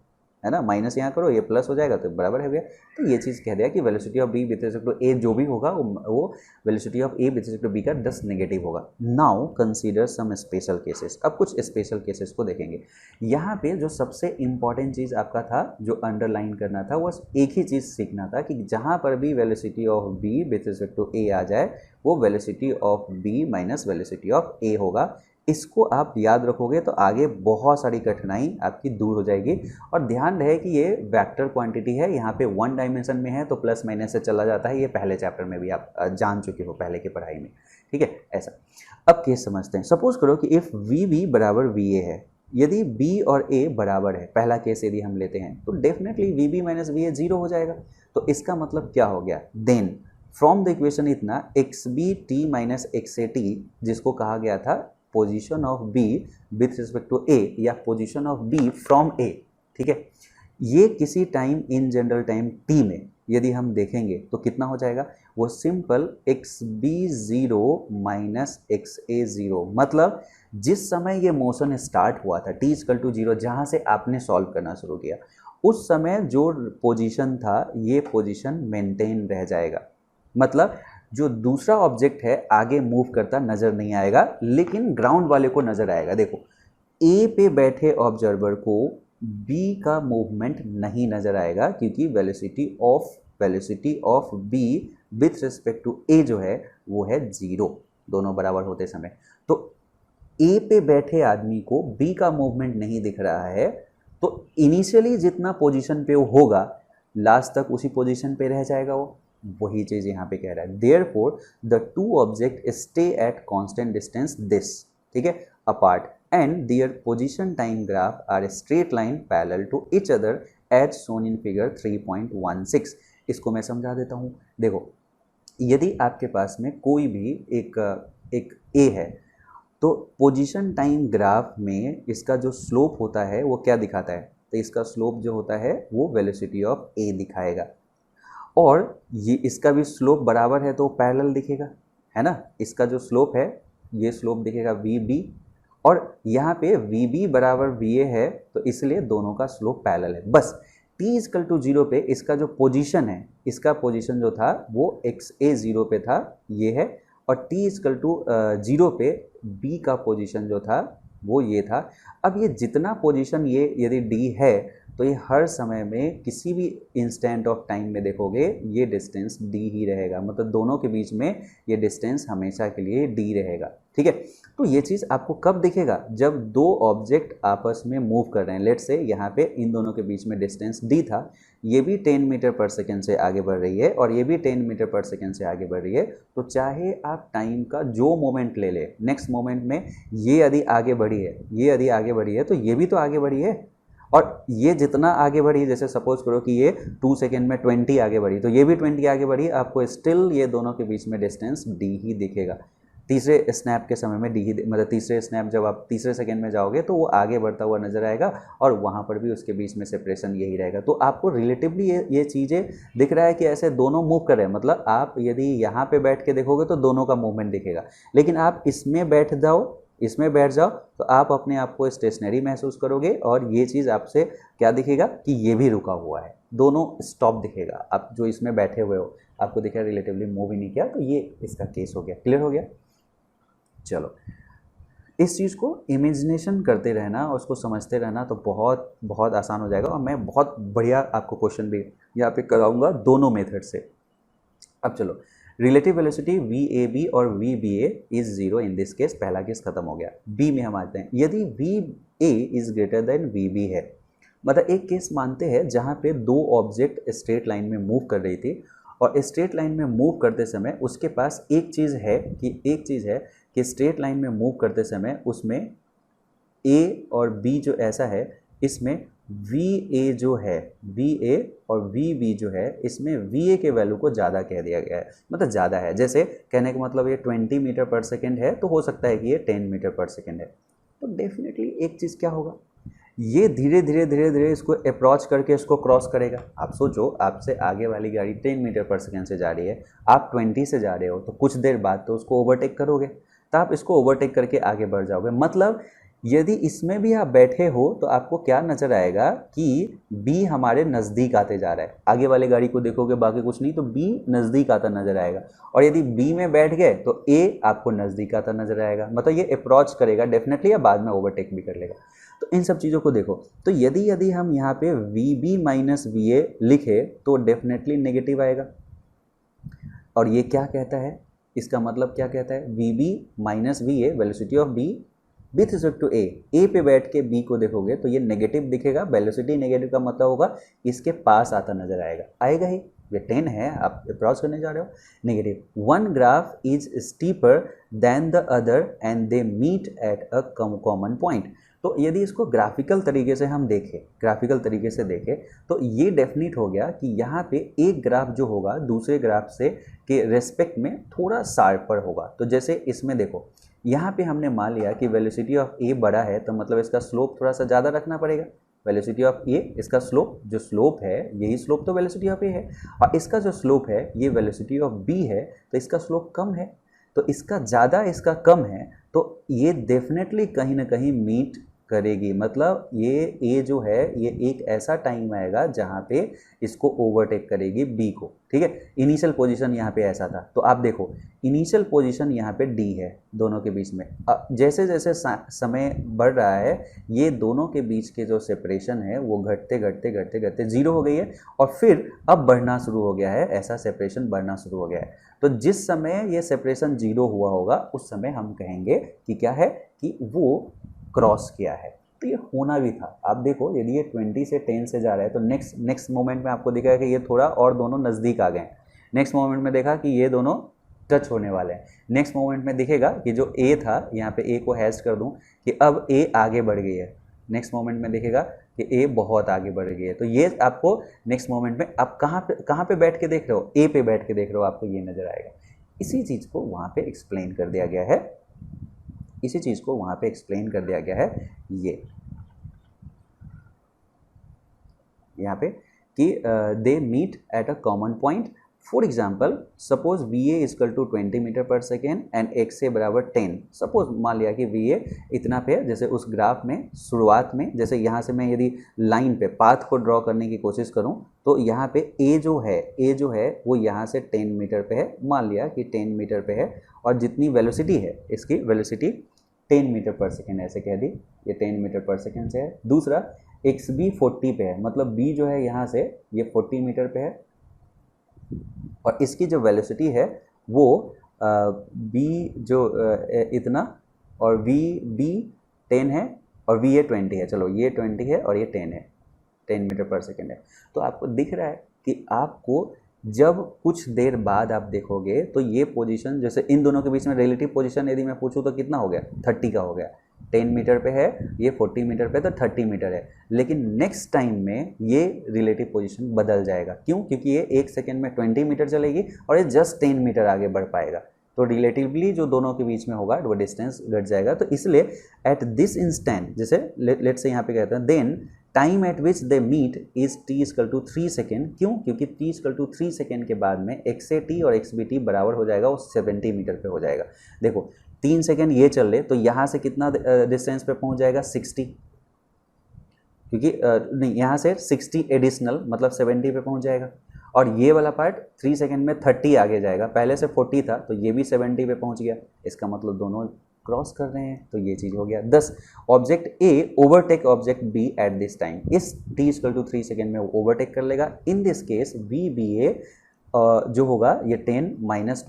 A: है ना। माइनस यहाँ करो, ये प्लस हो जाएगा तो बराबर हो गया। तो ये चीज़ कह दिया कि velocity of B with respect to A जो भी होगा वो velocity of A with respect to B का 10 नेगेटिव होगा। Now consider some special cases. अब कुछ स्पेशल केसेस को देखेंगे। यहाँ पे जो सबसे इंपॉर्टेंट चीज़ आपका था, जो अंडरलाइन करना था, वो एक ही चीज़ सीखना था कि जहाँ पर भी velocity of B with respect to A आ जाए वो velocity of B minus velocity of A होगा। इसको आप याद रखोगे तो आगे बहुत सारी कठिनाई आपकी दूर हो जाएगी। और ध्यान रहे कि ये वेक्टर क्वांटिटी है, यहाँ पे वन डायमेंशन में है तो प्लस माइनस से चला जाता है। ये पहले चैप्टर में भी आप जान चुके हो पहले की पढ़ाई में, ठीक है। ऐसा अब केस समझते हैं। सपोज करो कि इफ़ वी बी बराबर वी ए है, यदि बी और ए बराबर है, पहला केस यदि हम लेते हैं तो definitely V B minus we A zero हो जाएगा। तो इसका मतलब क्या हो गया, देन फ्रॉम द इक्वेशन इतना X B T minus x A T, जिसको कहा गया था position of B with respect to A या position of B from A, ठीक है। ये किसी time in general time T में यदि हम देखेंगे तो कितना हो जाएगा, वो simple X B zero minus x ए ज़ीरो, मतलब जिस समय ये मोशन स्टार्ट हुआ था टी इक्वल टू जीरो, जहाँ से आपने सॉल्व करना शुरू किया उस समय जो पोजीशन था ये पोजीशन मेंटेन रह जाएगा। मतलब जो दूसरा ऑब्जेक्ट है आगे मूव करता नज़र नहीं आएगा, लेकिन ग्राउंड वाले को नज़र आएगा। देखो ए पे बैठे ऑब्जर्वर को बी का मूवमेंट नहीं नज़र आएगा, क्योंकि velocity of B with respect to A जो है वो है ज़ीरो, दोनों बराबर होते समय। तो ए पे बैठे आदमी को बी का मूवमेंट नहीं दिख रहा है, तो इनिशियली जितना पोजीशन पे वो होगा लास्ट तक उसी पोजीशन पे रह जाएगा वो। वही चीज़ यहाँ पे कह रहा है, therefore the two object stay at constant distance this, ठीक है, apart and their position time graph are straight line parallel to each other as shown in figure 3.16। इसको मैं समझा देता हूँ। देखो यदि आपके पास में कोई भी एक ए है तो पोजीशन टाइम ग्राफ में इसका जो स्लोप होता है वो क्या दिखाता है, तो इसका स्लोप जो होता है वो वेलोसिटी ऑफ ए दिखाएगा, और ये इसका भी स्लोप बराबर है तो पैरेलल दिखेगा, है ना। इसका जो स्लोप है ये स्लोप दिखेगा वी बी, और यहाँ पे वी बी बराबर वी ए है तो इसलिए दोनों का स्लोप पैरेलल है। बस टी इक्वल टू जीरो पे इसका जो पोजीशन है, इसका पोजीशन जो था वो एक्स ए ज़ीरो पे था, ये है, और टी इक्वल टू जीरो पे बी का पोजीशन जो था वो ये था। अब ये जितना पोजीशन ये यदि डी है तो ये हर समय में किसी भी इंस्टेंट ऑफ टाइम में देखोगे ये डिस्टेंस डी ही रहेगा, मतलब दोनों के बीच में ये डिस्टेंस हमेशा के लिए डी रहेगा, ठीक है। तो ये चीज़ आपको कब दिखेगा, जब दो ऑब्जेक्ट आपस में मूव कर रहे हैं। लेट्स से यहाँ पे इन दोनों के बीच में डिस्टेंस डी था, ये भी 10 मीटर पर सेकेंड से आगे बढ़ रही है और ये भी 10 मीटर पर सेकेंड से आगे बढ़ रही है, तो चाहे आप टाइम का जो मोमेंट ले ले, नेक्स्ट मोमेंट में ये यदि आगे बढ़ी है, ये यदि आगे बढ़ी है तो ये भी तो आगे बढ़ी है, और ये जितना आगे बढ़ी, जैसे सपोज करो कि ये 2 सेकेंड में 20 आगे बढ़ी तो ये भी 20 आगे बढ़ी, आपको स्टिल ये दोनों के बीच में डिस्टेंस डी ही दिखेगा। तीसरे स्नैप के समय में डी ही, मतलब तीसरे स्नैप जब आप तीसरे सेकेंड में जाओगे तो वो आगे बढ़ता हुआ नजर आएगा और वहाँ पर भी उसके बीच में सेपरेशन यही रहेगा। तो आपको रिलेटिवली ये चीज़ें दिख रहा है कि ऐसे दोनों मूव कर रहे हैं, मतलब आप यदि यहाँ पे बैठ के देखोगे तो दोनों का मूवमेंट दिखेगा, लेकिन आप इसमें बैठ जाओ इसमें बैठ जाओ तो आप अपने आप को स्टेशनरी महसूस करोगे और ये चीज़ आपसे क्या दिखेगा कि ये भी रुका हुआ है, दोनों स्टॉप दिखेगा। आप जो इसमें बैठे हुए हो आपको दिखेगा रिलेटिवली मूव ही नहीं किया, तो ये इसका केस हो गया। क्लियर हो गया? चलो, इस चीज़ को इमेजिनेशन करते रहना और उसको समझते रहना तो बहुत बहुत आसान हो जाएगा। और मैं बहुत बढ़िया आपको क्वेश्चन भी यहाँ पे कराऊंगा दोनों मेथड से। अब चलो, relative velocity V A B और V B A is zero in this case, पहला केस खत्म हो गया। बी में हम आते हैं, यदि V A is greater than V B है, मतलब एक केस मानते हैं जहाँ पे दो ऑब्जेक्ट स्ट्रेट लाइन में मूव कर रही थी और स्ट्रेट लाइन में मूव करते समय उसके पास एक चीज़ है कि स्ट्रेट लाइन में मूव करते समय उसमें ए और बी जो ऐसा है, इसमें वी ए जो है, वी ए और वी बी जो है, इसमें वी ए के वैल्यू को ज़्यादा कह दिया गया है, मतलब ज़्यादा है। जैसे कहने का मतलब ये 20 मीटर पर सेकेंड है तो हो सकता है कि ये 10 मीटर पर सेकेंड है। तो डेफिनेटली एक चीज़ क्या होगा, ये धीरे धीरे इसको अप्रोच करके इसको क्रॉस करेगा। आप सोचो, आपसे आगे वाली गाड़ी 10 मीटर पर सेकेंड से जा रही है, आप 20 से जा रहे हो, तो कुछ देर बाद तो उसको ओवरटेक करोगे, तो आप इसको ओवरटेक करके आगे बढ़ जाओगे। मतलब यदि इसमें भी आप बैठे हो तो आपको क्या नज़र आएगा कि बी हमारे नज़दीक आते जा रहा है। आगे वाली गाड़ी को देखोगे, बाकी कुछ नहीं, तो बी नज़दीक आता नज़र आएगा। और यदि बी में बैठ गए तो ए आपको नज़दीक आता नज़र आएगा, मतलब ये अप्रोच करेगा डेफिनेटली, या बाद में ओवरटेक भी कर लेगा। तो इन सब चीज़ों को देखो। तो यदि हम यहाँ पे V B minus we A लिखे तो डेफिनेटली नेगेटिव आएगा। और ये क्या कहता है, इसका मतलब क्या कहता है, V B minus we A, velocity of B with respect to A पे बैठ के बी को देखोगे तो ये नेगेटिव दिखेगा। वेलोसिटी नेगेटिव का मतलब होगा इसके पास आता नजर आएगा ही। ये 10 है, आप अप्रॉच करने जा रहे हो, negative. One graph is steeper than the other and they meet at a common point. तो यदि इसको ग्राफिकल तरीके से हम देखें तो ये डेफिनेट हो गया कि यहाँ पे एक ग्राफ जो होगा दूसरे ग्राफ से के रेस्पेक्ट में थोड़ा शार्पर होगा। तो जैसे इसमें देखो, यहाँ पे हमने मान लिया कि वेलोसिटी ऑफ ए बड़ा है तो मतलब इसका स्लोप थोड़ा सा ज़्यादा रखना पड़ेगा। वेलोसिटी ऑफ ए, इसका स्लोप, जो स्लोप है यही स्लोप तो वेलोसिटी ऑफ ए है, और इसका जो स्लोप है ये वेलोसिटी ऑफ बी है, तो इसका स्लोप कम है, तो इसका ज़्यादा इसका कम है, तो ये डेफिनेटली कहीं ना कहीं मीट करेगी। मतलब ये ए जो है ये एक ऐसा टाइम आएगा जहाँ पे इसको ओवरटेक करेगी बी को। ठीक है, इनिशियल पोजीशन यहाँ पे ऐसा था, तो आप देखो इनिशियल पोजीशन यहाँ पे डी है दोनों के बीच में। जैसे जैसे समय बढ़ रहा है ये दोनों के बीच के जो सेपरेशन है वो घटते जीरो हो गई है, और फिर अब बढ़ना शुरू हो गया है, ऐसा सेपरेशन बढ़ना शुरू हो गया है। तो जिस समय ये सेपरेशन जीरो हुआ होगा उस समय हम कहेंगे कि क्या है, कि वो क्रॉस किया है। तो ये होना भी था। आप देखो, यदि ये 20 से 10 से जा रहा है तो नेक्स्ट मोमेंट में आपको दिखेगा कि ये थोड़ा और दोनों नज़दीक आ गए। नेक्स्ट मोमेंट में देखा कि ये दोनों टच होने वाले हैं। नेक्स्ट मोमेंट में दिखेगा कि जो ए था, यहाँ पे ए को हैश कर दूं कि अब ए आगे बढ़ गई है। नेक्स्ट मोमेंट में दिखेगा कि ए बहुत आगे बढ़ गई है। तो ये आपको नेक्स्ट मोमेंट में आप कहाँ पे बैठ के देख रहे हो, ए पे बैठ के देख रहे हो, आपको ये नज़र आएगा। इसी चीज़ को वहाँ पे एक्सप्लेन कर दिया गया है, ये यहाँ पे कि they meet at a common point. For example, suppose V A is equal to 20 metre per second and X A बराबर 10। सपोज मान लिया कि वी ए इतना पे है, जैसे उस ग्राफ में शुरुआत में, जैसे यहाँ से मैं यदि लाइन पे पाथ को ड्रॉ करने की कोशिश करूँ तो यहाँ पे ए जो है वो यहाँ से 10 मीटर पे है, मान लिया कि 10 मीटर पे है, और जितनी वेलोसिटी है इसकी वेलोसिटी 10 मीटर पर सेकेंड ऐसे कह दी, ये 10 मीटर पर सेकेंड से है। दूसरा, एक्स बी 40 पे है, मतलब बी जो है यहाँ से ये 40 मीटर पे है, और इसकी जो वेलोसिटी है वो बी जो इतना, और वी बी 10 है और वी ए 20 है। चलो ये 20 है और ये 10 है, 10 मीटर पर सेकेंड है। तो आपको दिख रहा है कि आपको जब कुछ देर बाद आप देखोगे तो ये पोजीशन, जैसे इन दोनों के बीच में रिलेटिव पोजीशन यदि मैं पूछूं तो कितना हो गया, 30 का हो गया। 10 मीटर पे है, ये 40 मीटर पे, तो 30 मीटर है। लेकिन नेक्स्ट टाइम में ये रिलेटिव पोजीशन बदल जाएगा। क्यों? क्योंकि ये एक सेकेंड में 20 मीटर चलेगी और ये जस्ट 10 मीटर आगे बढ़ पाएगा, तो रिलेटिवली जो दोनों के बीच में होगा वो डिस्टेंस घट जाएगा। तो इसलिए एट दिस इंस्टेंट, जैसे लेट्स से यहाँ पे कहते हैं then time at which they meet is T is equal to 3 second. क्यों? क्योंकि टी इजकल टू 3 सेकेंड के बाद में एक्स ए टी और एक्स बी टी बराबर हो जाएगा, वो 70 मीटर पे हो जाएगा। देखो 3 सेकेंड ये चल रहे तो यहाँ से कितना डिस्टेंस पे पहुँच जाएगा 60, क्योंकि नहीं यहाँ से 60 एडिशनल मतलब 70 पे पहुँच जाएगा। और ये वाला पार्ट 3 सेकेंड में 30 आगे जाएगा, पहले से 40 था तो ये भी 70 पे पहुँच गया, इसका मतलब दोनों क्रॉस कर रहे हैं, तो ये चीज़ हो गया। 10 object A overtake object B at this time, इस t=3 सेकेंड में वो ओवरटेक कर लेगा। In this case V B A जो होगा ये 10 - 20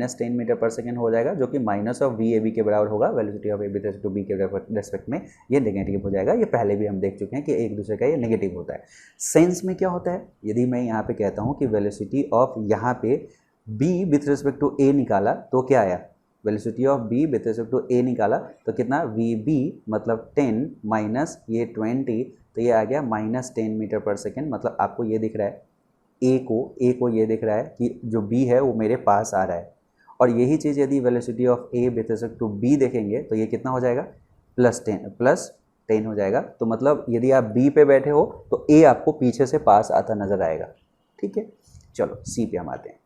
A: - 10 मीटर पर सेकेंड हो जाएगा, जो कि minus of V A B के बराबर होगा। Velocity of A with respect to B के रेस्पेक्ट में ये नेगेटिव हो जाएगा। ये पहले भी हम देख चुके हैं कि एक दूसरे का ये नेगेटिव होता है। सेंस में क्या होता है, यदि मैं यहाँ पे कहता हूँ कि वेलोसिटी ऑफ यहाँ पे B with respect to A निकाला तो क्या आया, velocity of B with respect to A निकाला तो कितना, वी बी मतलब 10 माइनस ये 20 तो ये आ गया -10 मीटर पर सेकेंड। मतलब आपको ये दिख रहा है ए को ये दिख रहा है कि जो बी है वो मेरे पास आ रहा है। और यही चीज़ यदि velocity of A with respect to B देखेंगे तो ये कितना हो जाएगा, +10 हो जाएगा। तो मतलब यदि आप बी पे बैठे हो तो ए आपको पीछे से पास आता नजर आएगा। ठीक है, चलो सी पे हम आते हैं।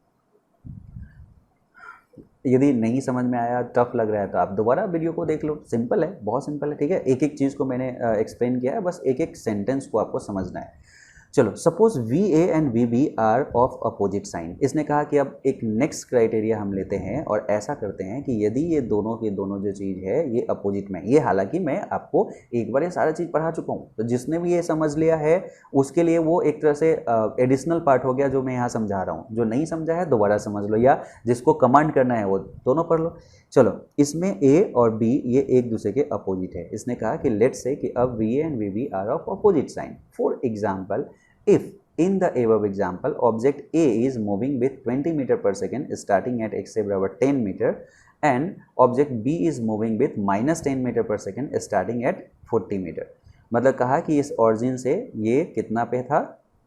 A: यदि नहीं समझ में आया, टफ लग रहा है तो आप दोबारा वीडियो को देख लो, सिंपल है, बहुत सिंपल है। ठीक है, एक एक चीज़ को मैंने एक्सप्लेन किया है, बस एक एक सेंटेंस को आपको समझना है। चलो, suppose V A and V B are of opposite sign. इसने कहा कि अब एक नेक्स्ट क्राइटेरिया हम लेते हैं और ऐसा करते हैं कि यदि ये दोनों की दोनों जो चीज़ है ये अपोजिट में, ये हालांकि मैं आपको एक बार ये सारा चीज़ पढ़ा चुका हूँ, तो जिसने भी ये समझ लिया है उसके लिए वो एक तरह से एडिशनल पार्ट हो गया जो मैं यहाँ समझा रहा हूँ। जो नहीं समझा है दोबारा समझ लो, या जिसको कमांड करना है वो दोनों पढ़ लो। चलो, इसमें ए और बी ये एक दूसरे के अपोजिट है। इसने कहा कि लेट्स से कि अब V A and V B are of opposite sign. For example, if in the above example object A is moving with 20 meter per second starting at x बराबर 10 metre and object B is moving with -10 metre per second starting at 40 metre. मतलब कहा कि इस origin से ये कितना पे था,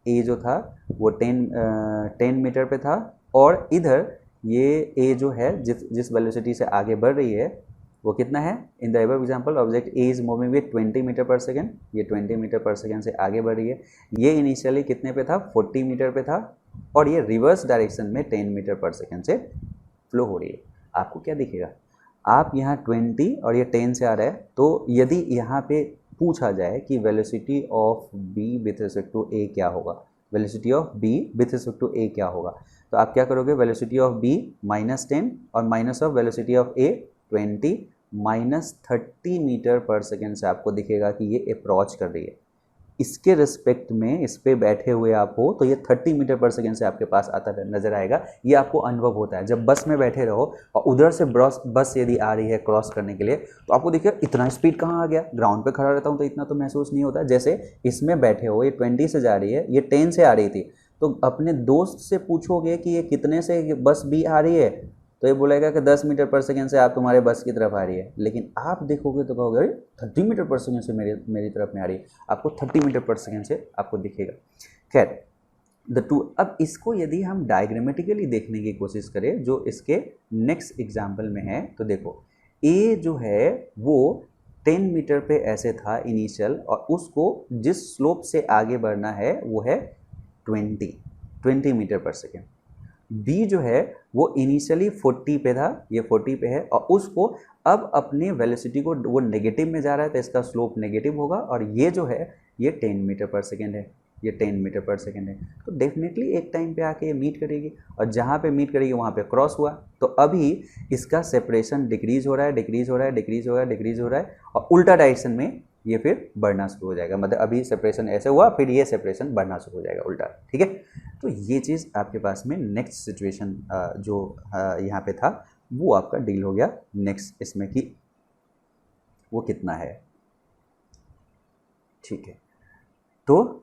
A: A जो था वो 10 मीटर पे था, और इधर ये A जो है जिस वेलोसिटी से आगे बढ़ रही है वो कितना है। In the above example object A is moving with 20 metre per second, ये 20 मीटर पर सेकेंड से आगे बढ़ रही है। ये इनिशियली कितने पे था, 40 मीटर पे था, और ये रिवर्स डायरेक्शन में 10 मीटर पर सेकेंड से फ्लो हो रही है। आपको क्या दिखेगा, आप यहाँ 20 और ये 10 से आ रहा है, तो यदि यहाँ पे पूछा जाए कि velocity of B with respect to A क्या होगा, velocity of B with respect to A क्या होगा, तो आप क्या करोगे, वेलोसिटी ऑफ बी -10 और minus of velocity of A 20 -30 metre per second से आपको दिखेगा कि ये अप्रोच कर रही है। इसके रिस्पेक्ट में इस पे बैठे हुए आप हो तो ये 30 मीटर पर सेकेंड से आपके पास आता नजर आएगा। ये आपको अनुभव होता है जब बस में बैठे रहो और उधर से बस यदि आ रही है क्रॉस करने के लिए, तो आपको देखिए इतना स्पीड कहाँ आ गया। ग्राउंड पे खड़ा रहता हूँ तो इतना तो महसूस नहीं होता। जैसे इसमें बैठे हो, ये 20 से जा रही है, ये 10 से आ रही थी, तो अपने दोस्त से पूछोगे कि ये कितने से बस भी आ रही है, तो ये बोलेगा कि 10 मीटर पर सेकेंड से आप तुम्हारे बस की तरफ आ रही है। लेकिन आप देखोगे तो कहोगे अरे 30 मीटर पर सेकेंड से मेरी तरफ में आ रही है, आपको 30 मीटर पर सेकेंड से आपको दिखेगा। खैर, द टू, अब इसको यदि हम डायग्रामेटिकली देखने की कोशिश करें जो इसके नेक्स्ट एग्जाम्पल में है, तो देखो ए जो है वो 10 मीटर पे ऐसे था इनिशियल, और उसको जिस स्लोप से आगे बढ़ना है वो है 20 मीटर पर सेकेंड। बी जो है वो इनिशियली 40 पे था, ये 40 पे है, और उसको अब अपने वेलोसिटी को वो नेगेटिव में जा रहा है तो इसका स्लोप नेगेटिव होगा, और ये जो है ये 10 मीटर पर सेकेंड है, ये 10 मीटर पर सेकेंड है। तो डेफिनेटली एक टाइम पे आके ये मीट करेगी, और जहाँ पे मीट करेगी वहाँ पे क्रॉस हुआ, तो अभी इसका सेपरेशन डिक्रीज हो रहा है, डिक्रीज हो रहा है, डिक्रीज हो रहा है, डिक्रीज हो रहा है, और उल्टा डायरेक्शन में ये फिर बढ़ना शुरू हो जाएगा। मतलब अभी सेपरेशन ऐसे हुआ, फिर ये सेपरेशन बढ़ना शुरू हो जाएगा उल्टा। ठीक है, तो ये चीज़ आपके पास में नेक्स्ट सिचुएशन जो यहाँ पे था वो आपका डील हो गया नेक्स्ट इसमें कि वो कितना है। ठीक है, तो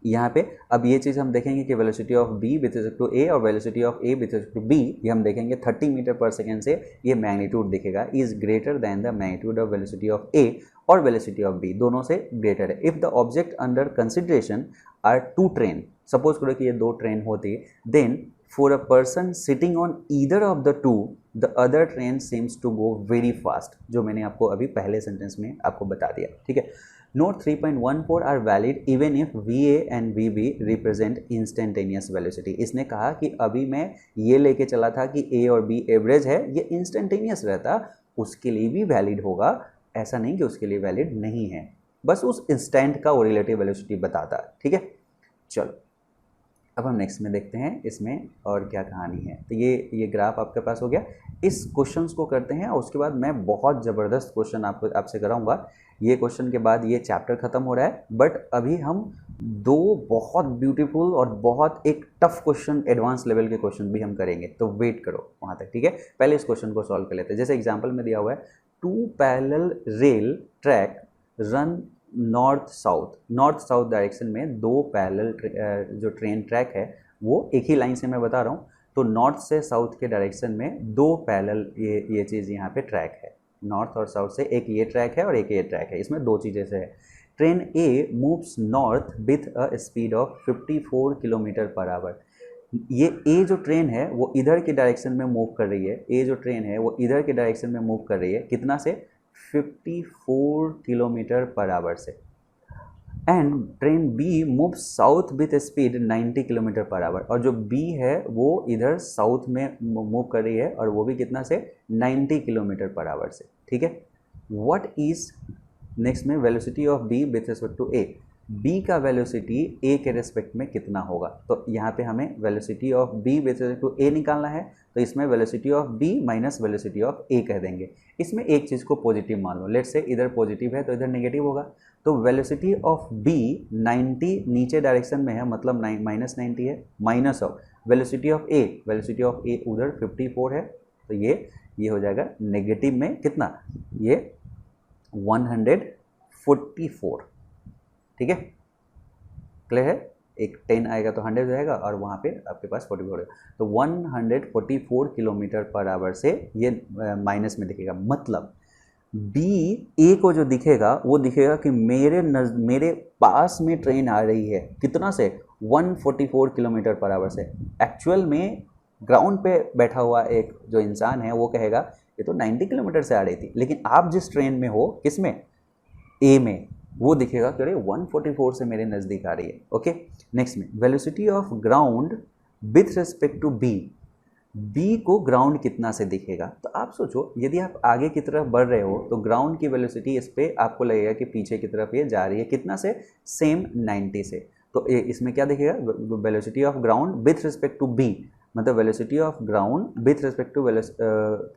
A: यहाँ पे अब ये चीज़ हम देखेंगे कि velocity of B with respect to A और velocity of A with respect to B, ये हम देखेंगे 30 मीटर पर सेकेंड से ये मैग्नीट्यूड दिखेगा is greater than the magnitude of velocity of A और वेलोसिटी ऑफ बी, दोनों से ग्रेटर है। If the object under consideration are two train, suppose करो कि ये दो ट्रेन होती, then For a person sitting on either of the two, the other train seems to go very fast, जो मैंने आपको अभी पहले सेंटेंस में आपको बता दिया, ठीक है। Note 3.14 are valid even if VA and VB represent instantaneous velocity. इसने कहा कि अभी मैं ये लेके चला था कि A और B एवरेज है, ये इंस्टेंटेनियस रहता, उसके लिए भी वैलिड होगा, ऐसा नहीं कि उसके लिए वैलिड नहीं है, बस उस इंस्टेंट का वो रिलेटिव वेलोसिटी बताता, ठीक है। चलो अब हम नेक्स्ट में देखते हैं इसमें और क्या कहानी है। तो ये ग्राफ आपके पास हो गया। इस क्वेश्चंस को करते हैं और उसके बाद मैं बहुत ज़बरदस्त क्वेश्चन आपसे कराऊंगा। ये क्वेश्चन के बाद ये चैप्टर ख़त्म हो रहा है, बट अभी हम दो बहुत ब्यूटीफुल और बहुत एक टफ क्वेश्चन, एडवांस लेवल के क्वेश्चन भी हम करेंगे, तो वेट करो वहाँ तक, ठीक है। पहले इस क्वेश्चन को सॉल्व कर लेते हैं। जैसे एग्जाम्पल में दिया हुआ है, 2 parallel rail track run north south direction में 2 पैरेलल जो ट्रेन ट्रैक है वो एक ही लाइन से मैं बता रहा हूँ, तो नॉर्थ से साउथ के डायरेक्शन में 2 पैरेलल ये चीज़ यहाँ पे ट्रैक है, नॉर्थ और साउथ से एक ये ट्रैक है और एक ये ट्रैक है, इसमें 2 चीज़ें से है। Train A moves north with a speed of 54 kilometre per our. ये ए जो ट्रेन है वो इधर के डायरेक्शन में मूव कर रही है, ए जो ट्रेन है वो इधर के डायरेक्शन में मूव कर रही है, कितना से, 54 किलोमीटर पर आवर से। And train B move south with speed 90 kilometre per hour, और जो बी है वो इधर साउथ में मूव कर रही है और वो भी कितना से, 90 किलोमीटर पर आवर से, ठीक है। व्हाट इज नेक्स्ट में velocity of B with respect to A. B का वेलोसिटी ए के रिस्पेक्ट में कितना होगा, तो यहाँ पे हमें velocity of B with respect to A निकालना है, तो इसमें velocity of B minus velocity of A कह देंगे। इसमें एक चीज़ को पॉजिटिव मान लो, लेट्स से इधर पॉजिटिव है तो इधर नेगेटिव होगा, तो वेलोसिटी ऑफ बी 90 नीचे डायरेक्शन में है, मतलब माइनस 90 है, माइनस ऑफ वेलोसिटी ऑफ ए उधर 54 है, तो ये हो जाएगा नेगेटिव में कितना, ये 144, ठीक है, क्लियर है। एक 10 आएगा तो 100 जाएगा और वहाँ पे आपके पास 44 होगा, तो 144 किलोमीटर पर आवर से ये माइनस में दिखेगा। मतलब बी ए को जो दिखेगा वो दिखेगा कि मेरे पास में ट्रेन आ रही है, कितना से, 144 किलोमीटर पर आवर से। एक्चुअल में ग्राउंड पे बैठा हुआ एक जो इंसान है वो कहेगा ये तो 90 किलोमीटर से आ रही थी, लेकिन आप जिस ट्रेन में हो, किस में, ए में, वो दिखेगा कि अरे 144 से मेरे नज़दीक आ रही है, ओके। नेक्स्ट में velocity of ground with respect to B. B को ग्राउंड कितना से दिखेगा, तो आप सोचो यदि आप आगे की तरफ बढ़ रहे हो तो ग्राउंड की वेलोसिटी इस पर आपको लगेगा कि पीछे की तरफ ये जा रही है, कितना से, सेम 90 से, तो इसमें क्या दिखेगा, velocity of ground with respect to B, मतलब velocity of ground with respect to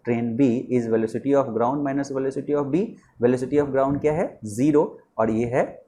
A: train B is velocity of ground minus velocity of B. Velocity of ground क्या है, 0 और ये है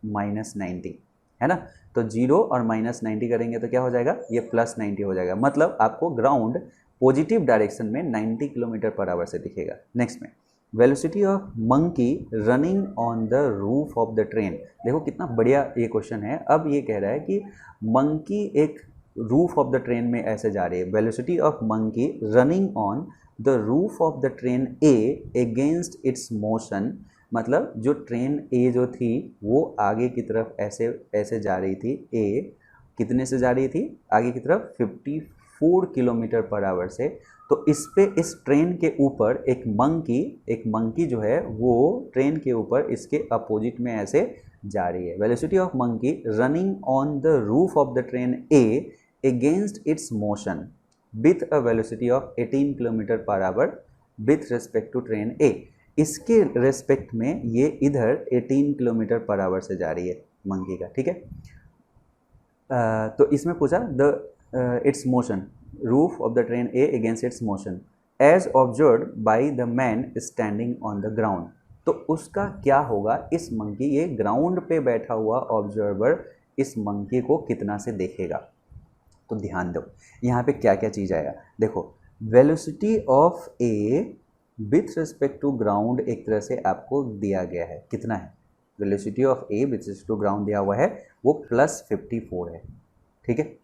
A: -90, है ना, तो 0 और -90 करेंगे तो क्या हो जाएगा, ये +90 हो जाएगा, मतलब आपको ग्राउंड पॉजिटिव डायरेक्शन में 90 किलोमीटर पर आवर से दिखेगा। नेक्स्ट में velocity of monkey running on the roof of the train. देखो कितना बढ़िया ये क्वेश्चन है। अब ये कह रहा है कि मंकी एक रूफ ऑफ द ट्रेन में ऐसे जा रही है, velocity of monkey running on the roof of the train A against its motion, मतलब जो ट्रेन ए जो थी वो आगे की तरफ ऐसे जा रही थी, ए कितने से जा रही थी आगे की तरफ, 54 किलोमीटर पर आवर से। तो इस ट्रेन के ऊपर एक मंकी जो है वो ट्रेन के ऊपर इसके अपोजिट में ऐसे जा रही है। Velocity of monkey running on the roof of the train A against its motion with a velocity of 18 kilometre per hour with respect to train A. इसके रेस्पेक्ट में ये इधर 18 किलोमीटर पर आवर से जा रही है मंकी का, ठीक है। तो इसमें पूछा the its motion roof of the train A against its motion as observed by the man standing on the ground. तो उसका क्या होगा, इस मंकी, ये ग्राउंड पे बैठा हुआ ऑब्जर्वर इस मंकी को कितना से देखेगा। तो ध्यान दो यहाँ पे क्या क्या चीज़ आएगा। देखो velocity of A with respect to ground एक तरह से आपको दिया गया है, कितना है, velocity of A with respect to ground दिया हुआ है वो +54 है, ठीक है।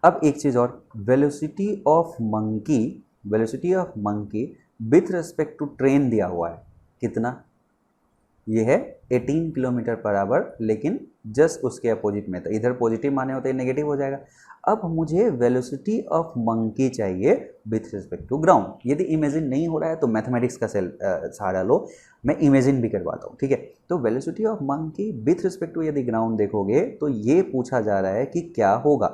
A: अब एक चीज़ और, velocity of monkey with respect to train दिया हुआ है, कितना, ये है 18 किलोमीटर पर आवर, लेकिन जस्ट उसके अपोजिट में, तो इधर पॉजिटिव माने होते नेगेटिव हो जाएगा। अब मुझे वेलोसिटी ऑफ मंकी चाहिए विथ रिस्पेक्ट टू ग्राउंड। यदि इमेजिन नहीं हो रहा है तो मैथमेटिक्स का सहारा लो, मैं इमेजिन भी करवाता हूँ, ठीक है। तो velocity of monkey with respect to यदि ग्राउंड देखोगे तो ये पूछा जा रहा है कि क्या होगा।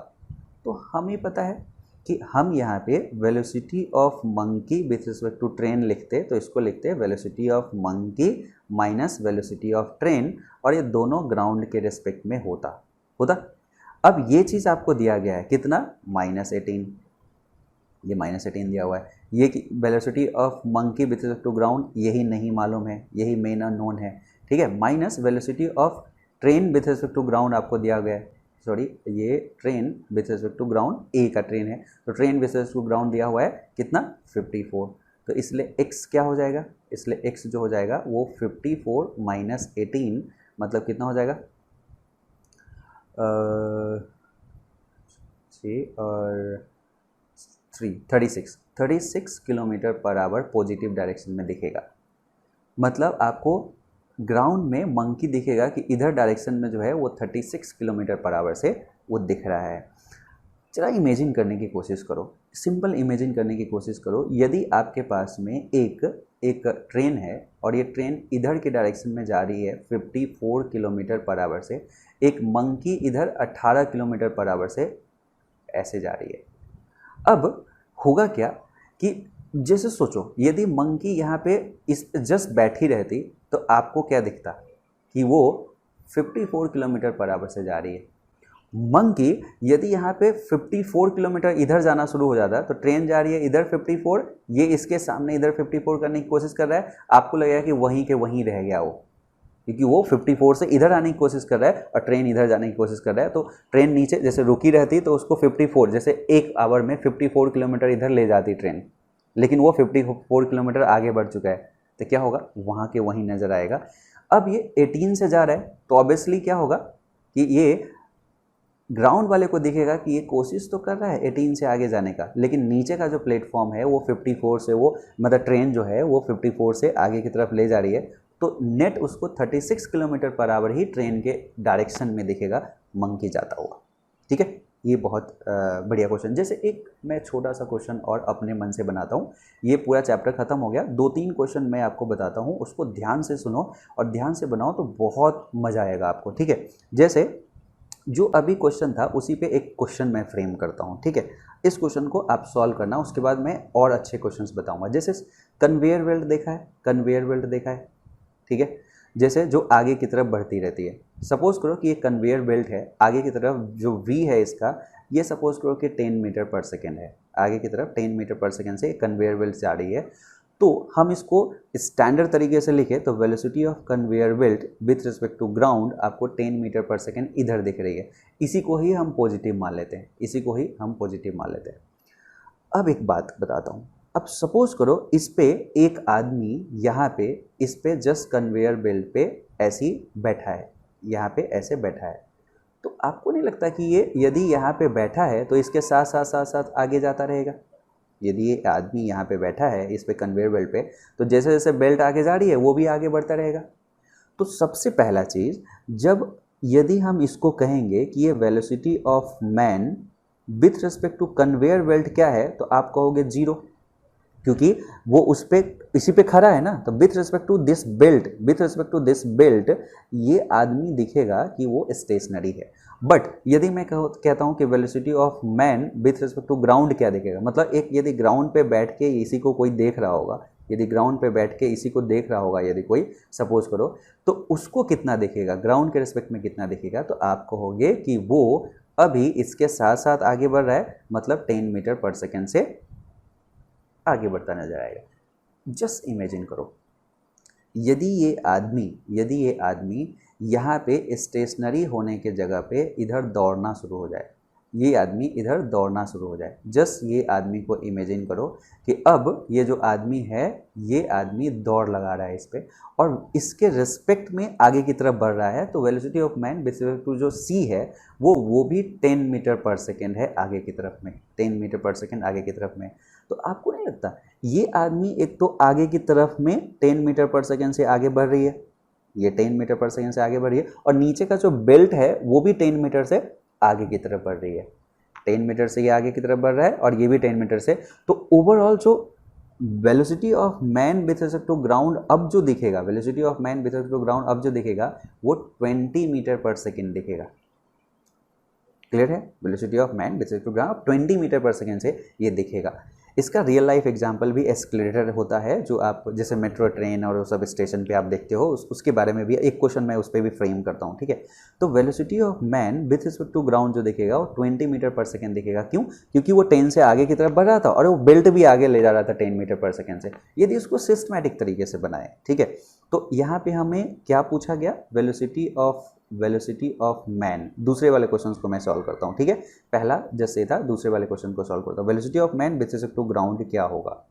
A: तो हमें पता है कि हम यहाँ पे velocity of monkey with respect to train लिखते, तो इसको लिखते हैं velocity of monkey minus velocity of train, और ये दोनों ग्राउंड के रिस्पेक्ट में होता। अब ये चीज़ आपको दिया गया है कितना, -18, ये -18 दिया हुआ है। ये velocity of monkey with respect to ground यही नहीं मालूम है, यही मेन अननोन है, ठीक है। Minus velocity of train with respect to ground आपको दिया गया है, सॉरी ये train with respect to ground A का ट्रेन है, तो train with respect to ground दिया हुआ है कितना 54, तो इसलिए x क्या हो जाएगा, इसलिए x जो हो जाएगा वो 54 माइनस 18 मतलब कितना हो जाएगा 6 और 3 36 kilometre per our positive direction में दिखेगा। मतलब आपको ग्राउंड में मंकी दिखेगा कि इधर डायरेक्शन में जो है वो 36 किलोमीटर पर आवर से वो दिख रहा है। जरा इमेजिन करने की कोशिश करो, सिंपल इमेजिन करने की कोशिश करो। यदि आपके पास में एक ट्रेन है और ये ट्रेन इधर की डायरेक्शन में जा रही है 54 किलोमीटर पर आवर से, एक मंकी इधर 18 किलोमीटर पर आवर से ऐसे जा रही है। अब होगा क्या कि जैसे सोचो यदि मंकी यहाँ पे इस जस्ट बैठी रहती तो आपको क्या दिखता कि वो 54 किलोमीटर पर आवर से जा रही है। मंकी यदि यहाँ पे 54 किलोमीटर इधर जाना शुरू हो जाता, तो ट्रेन जा रही है इधर 54, ये इसके सामने इधर 54 करने की कोशिश कर रहा है, आपको लगेगा कि वहीं के वहीं रह गया वो, क्योंकि वो 54 से इधर आने की कोशिश कर रहा है और ट्रेन इधर जाने की कोशिश कर रहा है। तो ट्रेन नीचे जैसे रुकी रहती तो उसको 54 जैसे एक आवर में 54 किलोमीटर इधर ले जाती ट्रेन, लेकिन वो 54 किलोमीटर आगे बढ़ चुका है, तो क्या होगा वहाँ के वहीं नज़र आएगा। अब ये 18 से जा रहा है तो ऑब्वियसली क्या होगा कि ये ग्राउंड वाले को दिखेगा कि ये कोशिश तो कर रहा है 18 से आगे जाने का, लेकिन नीचे का जो प्लेटफॉर्म है वो 54 से वो मतलब ट्रेन जो है वो 54 से आगे की तरफ ले जा रही है, तो नेट उसको 36 kilometre per our he train के डायरेक्शन में दिखेगा मंकी जाता हुआ, ठीक है। ये बहुत बढ़िया क्वेश्चन। जैसे एक मैं छोटा सा क्वेश्चन और अपने मन से बनाता हूँ, ये पूरा चैप्टर खत्म हो गया, 2-3 क्वेश्चन मैं आपको बताता हूँ, उसको ध्यान से सुनो और ध्यान से बनाओ तो बहुत मज़ा आएगा आपको, ठीक है। जैसे जो अभी क्वेश्चन था उसी पे एक क्वेश्चन मैं फ्रेम करता हूँ, ठीक है। इस क्वेश्चन को आप सॉल्व करना, उसके बाद मैं और अच्छे क्वेश्चंस बताऊंगा। जैसे कन्वेयर बेल्ट देखा है, कन्वेयर बेल्ट देखा है, ठीक है। जैसे जो आगे की तरफ बढ़ती रहती है, सपोज करो कि ये कन्वेयर बेल्ट है, आगे की तरफ जो वी है इसका, ये सपोज करो कि 10 मीटर पर सेकेंड है, आगे की तरफ 10 मीटर पर सेकेंड से कन्वेयर बेल्ट जा रही है। तो हम इसको स्टैंडर्ड तरीके से लिखे तो velocity of conveyor belt with respect to ground आपको 10 मीटर पर सेकेंड इधर दिख रही है। इसी को ही हम पॉजिटिव मान लेते हैं, इसी को ही हम पॉजिटिव मान लेते हैं। अब एक बात बताता हूँ, अब सपोज करो इस पे एक आदमी यहाँ पे इस पे जस्ट कन्वेयर बेल्ट पे ऐसी बैठा है, यहाँ पे ऐसे बैठा है, तो आपको नहीं लगता कि ये यदि यहाँ पे बैठा है तो इसके साथ साथ साथ साथ आगे जाता रहेगा। यदि ये आदमी यहाँ पे बैठा है इस पे कन्वेयर बेल्ट पे, तो जैसे जैसे बेल्ट आगे जा रही है वो भी आगे बढ़ता रहेगा। तो सबसे पहला चीज़, जब यदि हम इसको कहेंगे कि ये velocity of man with respect to conveyor belt क्या है, तो आप कहोगे 0, क्योंकि वो उस पे इसी पे खड़ा है ना। तो with respect to this belt, with respect to this belt ये आदमी दिखेगा कि वो स्टेशनरी है। बट यदि मैं कहता हूँ कि velocity of man with respect to ground क्या दिखेगा, मतलब एक यदि ग्राउंड पे बैठ के इसी को कोई देख रहा होगा, यदि ग्राउंड पे बैठ के इसी को देख रहा होगा यदि कोई सपोज करो, तो उसको कितना दिखेगा, ग्राउंड के रिस्पेक्ट में कितना दिखेगा, तो आप कहोगे कि वो अभी इसके साथ साथ आगे बढ़ रहा है, मतलब 10 मीटर पर सेकेंड से आगे बढ़ता नजर आएगा। जस्ट इमेजिन करो यदि ये आदमी यहाँ पे स्टेशनरी होने के जगह पे इधर दौड़ना शुरू हो जाए, ये आदमी इधर दौड़ना शुरू हो जाए। जस्ट ये आदमी को इमेजिन करो कि अब ये जो आदमी है ये आदमी दौड़ लगा रहा है इस पे और इसके रिस्पेक्ट में आगे की तरफ बढ़ रहा है, तो velocity of man with respect to जो सी है वो भी 10 मीटर पर सेकेंड है आगे की तरफ में, 10 मीटर पर सेकेंड आगे की तरफ में। तो आपको नहीं लगता ये आदमी एक तो आगे की तरफ में 10 मीटर पर सेकेंड से आगे बढ़ रही है, ये 10 मीटर पर सेकेंड से आगे बढ़ रही है, और नीचे का जो बेल्ट है वो भी 10 मीटर से आगे की तरफ बढ़ रही है। 10 मीटर से ये आगे की तरफ बढ़ रहा है और ये भी 10 मीटर से। तो ओवरऑल जो velocity of man with respect to ground अब जो दिखेगा, velocity of man with respect to ground अब जो दिखेगा वो 20 मीटर पर सेकेंड दिखेगा। क्लियर है? Velocity of man with respect to ground 20 metre per second से ये दिखेगा। इसका रियल लाइफ एग्जांपल भी एस्केलेटर होता है, जो आप जैसे मेट्रो ट्रेन और सब स्टेशन पे आप देखते हो, उसके बारे में भी एक क्वेश्चन मैं उस पर भी फ्रेम करता हूँ। ठीक है, तो velocity of man with respect to ground जो दिखेगा वो 20 मीटर पर सेकेंड दिखेगा। क्यों? क्योंकि वो 10 से आगे की तरफ बढ़ रहा था और वो बेल्ट भी आगे ले जा रहा था 10 मीटर पर सेकेंड से, यदि उसको सिस्टमैटिक तरीके से बनाए। ठीक है, तो यहाँ पे हमें क्या पूछा गया? Velocity of man. दूसरे वाले क्वेश्चन को मैं सॉल्व करता हूँ। ठीक है, पहला जैसे था, दूसरे वाले क्वेश्चन को सॉल्व करता हूँ। Velocity of man with respect to ground क्या होगा?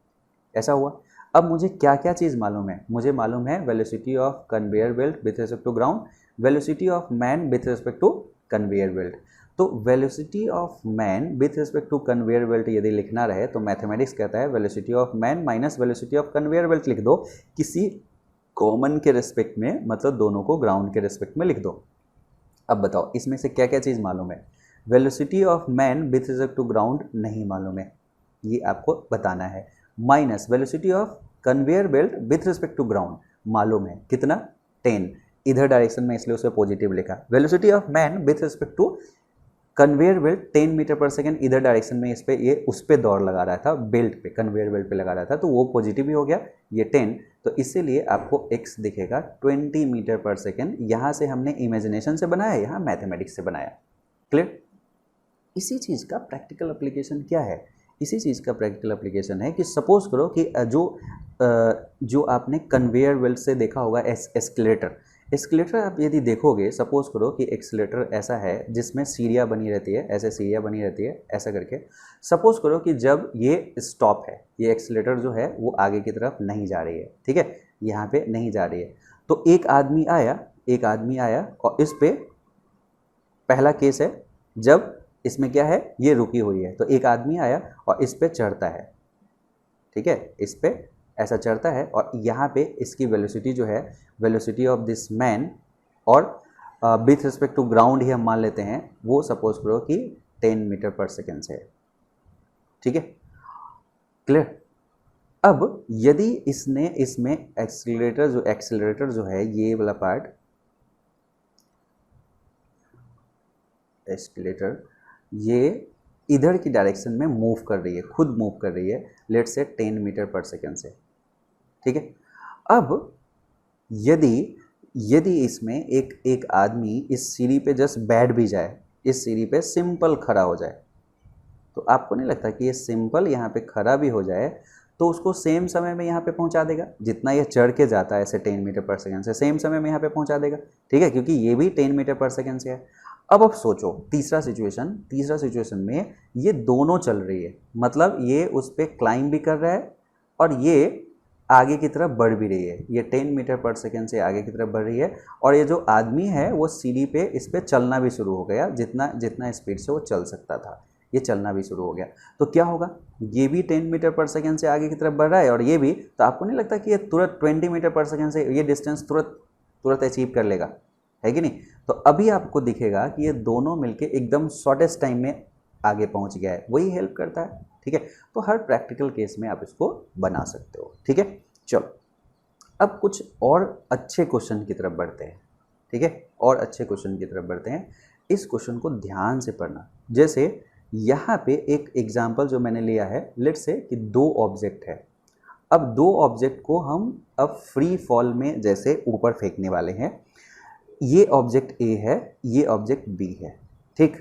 A: ऐसा हुआ। अब मुझे क्या क्या चीज़ मालूम है? मुझे मालूम है velocity of conveyor belt with respect to ground, velocity of man with respect to conveyor belt. तो velocity of man with respect to conveyor belt यदि लिखना रहे तो मैथमेटिक्स कहता है velocity of man minus velocity of conveyor belt लिख दो, किसी कॉमन के रिस्पेक्ट में, मतलब दोनों को ग्राउंड के रिस्पेक्ट में लिख दो। अब बताओ इसमें से क्या क्या चीज़ मालूम है? Velocity of man with respect to ground नहीं मालूम है, ये आपको बताना है। Minus velocity of conveyor belt with respect to ground मालूम है, कितना? 10, इधर डायरेक्शन में, इसलिए उसे पॉजिटिव लिखा। Velocity of man with respect to conveyor belt 10 metre per second, इधर डायरेक्शन में इस पे, ये उस पे दौड़ लगा रहा था, बेल्ट पे, कन्वेयर बेल्ट पे लगा रहा था, तो वो पॉजिटिव ही हो गया, ये 10। तो इसीलिए आपको x दिखेगा 20 मीटर पर सेकेंड। यहाँ से हमने इमेजिनेशन से बनाया, यहाँ मैथमेटिक्स से बनाया। क्लियर? इसी चीज़ का प्रैक्टिकल एप्लीकेशन क्या है? इसी चीज़ का प्रैक्टिकल एप्लीकेशन है कि सपोज करो कि जो आपने कन्वेयर बेल्ट से देखा होगा एस्केलेटर आप यदि देखोगे, सपोज करो कि एक्सीलेटर ऐसा है जिसमें सीढ़ियाँ बनी रहती है, ऐसे सीढ़ियाँ बनी रहती है ऐसा करके। सपोज करो कि जब ये स्टॉप है, ये एक्सीलेटर जो है वो आगे की तरफ नहीं जा रही है, ठीक है, यहाँ पे नहीं जा रही है, तो एक आदमी आया और इस पे, पहला केस है जब इसमें क्या है, ये रुकी हुई है, तो एक आदमी आया और इस पे चढ़ता है, ठीक है, इस पे ऐसा चढ़ता है और यहाँ पे इसकी वेलोसिटी जो है, वेलोसिटी ऑफ दिस मैन, और विथ रिस्पेक्ट टू ग्राउंड ही हम मान लेते हैं, वो सपोज करो कि 10 मीटर पर सेकेंड से है। ठीक है, क्लियर? अब यदि इसने इसमें एक्सीलरेटर जो है, ये वाला पार्ट एक्सीलरेटर, ये इधर की डायरेक्शन में मूव कर रही है, खुद मूव कर रही है, let's say 10 metre per second से। ठीक है, अब यदि इसमें एक आदमी इस सीढ़ी पे जस्ट बैठ भी जाए, इस सीढ़ी पे सिंपल खड़ा हो जाए, तो आपको नहीं लगता कि ये सिंपल यहाँ पे खड़ा भी हो जाए तो उसको सेम समय में यहाँ पे पहुँचा देगा, जितना ये चढ़ के जाता है ऐसे 10 मीटर पर सेकेंड से, सेम समय में यहाँ पे पहुँचा देगा। ठीक है, क्योंकि ये भी 10 मीटर पर सेकेंड से है। अब सोचो तीसरा सिचुएशन में ये दोनों चल रही है, मतलब ये उस पर क्लाइंब भी कर रहा है और ये आगे की तरफ बढ़ भी रही है, ये 10 मीटर पर सेकेंड से आगे की तरफ बढ़ रही है, और ये जो आदमी है वो सीढ़ी पे इस पर चलना भी शुरू हो गया, जितना स्पीड से वो चल सकता था ये चलना भी शुरू हो गया। तो क्या होगा, ये भी 10 मीटर पर सेकेंड से आगे की तरफ बढ़ रहा है और ये भी, तो आपको नहीं लगता कि ये तुरंत 20 मीटर पर सेकेंड से ये डिस्टेंस तुरंत अचीव कर लेगा, है कि नहीं? तो अभी आपको दिखेगा कि ये दोनों मिलके एकदम शॉर्टेस्ट टाइम में आगे पहुंच गया है, वही हेल्प करता है। ठीक है, तो हर प्रैक्टिकल केस में आप इसको बना सकते हो। ठीक है, चलो अब कुछ और अच्छे क्वेश्चन की तरफ बढ़ते हैं। ठीक है, और अच्छे क्वेश्चन की तरफ बढ़ते हैं। इस क्वेश्चन को ध्यान से पढ़ना। जैसे यहाँ पे एक एग्जाम्पल जो मैंने लिया है, लेट्स से कि 2 ऑब्जेक्ट है। अब 2 ऑब्जेक्ट को हम अब फ्री फॉल में जैसे ऊपर फेंकने वाले हैं। ये ऑब्जेक्ट ए है, ये ऑब्जेक्ट बी है, ठीक।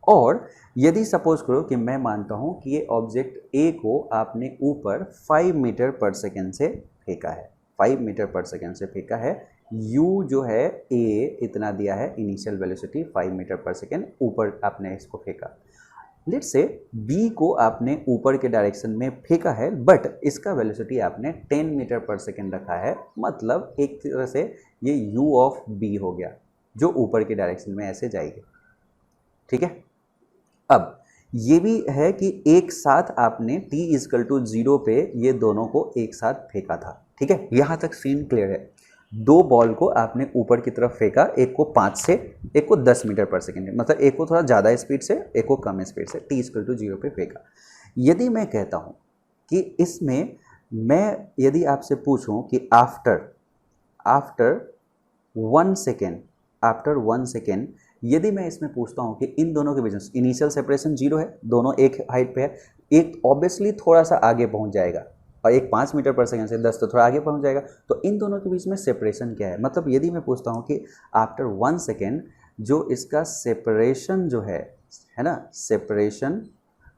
A: और यदि सपोज करो कि मैं मानता हूँ कि ये ऑब्जेक्ट ए को आपने ऊपर 5 मीटर पर सेकेंड से फेंका है, 5 मीटर पर सेकेंड से फेंका है। u जो है ए इतना दिया है, initial velocity 5 metre per second, ऊपर आपने इसको फेंका। लेट्स से b को आपने ऊपर के डायरेक्शन में फेंका है, बट इसका वेलोसिटी आपने 10 मीटर पर सेकेंड रखा है, मतलब एक तरह से ये u ऑफ b हो गया, जो ऊपर के डायरेक्शन में ऐसे जाएगी। ठीक है, अब ये भी है कि एक साथ आपने t = 0 पे ये दोनों को एक साथ फेंका था। ठीक है, यहाँ तक सीन क्लियर है। दो बॉल को आपने ऊपर की तरफ फेंका, एक को 5 से, एक को 10 मीटर पर सेकेंड, मतलब एक को थोड़ा ज़्यादा स्पीड से, एक को कम स्पीड से, t=0 पे फेंका। यदि मैं कहता हूँ कि इसमें मैं यदि आपसे पूछूं कि आफ्टर 1 सेकेंड, आफ्टर 1 सेकेंड यदि मैं इसमें पूछता हूं कि इन दोनों के बीच में इनिशियल सेपरेशन 0 है, दोनों एक हाइट पे है, एक ऑब्वियसली थोड़ा सा आगे पहुंच जाएगा और एक 5 मीटर पर सेकेंड से 10 तो थोड़ा आगे पहुंच जाएगा, तो इन दोनों के बीच में सेपरेशन क्या है। मतलब यदि मैं पूछता हूं कि आफ्टर 1 सेकेंड जो इसका सेपरेशन जो है ना, separation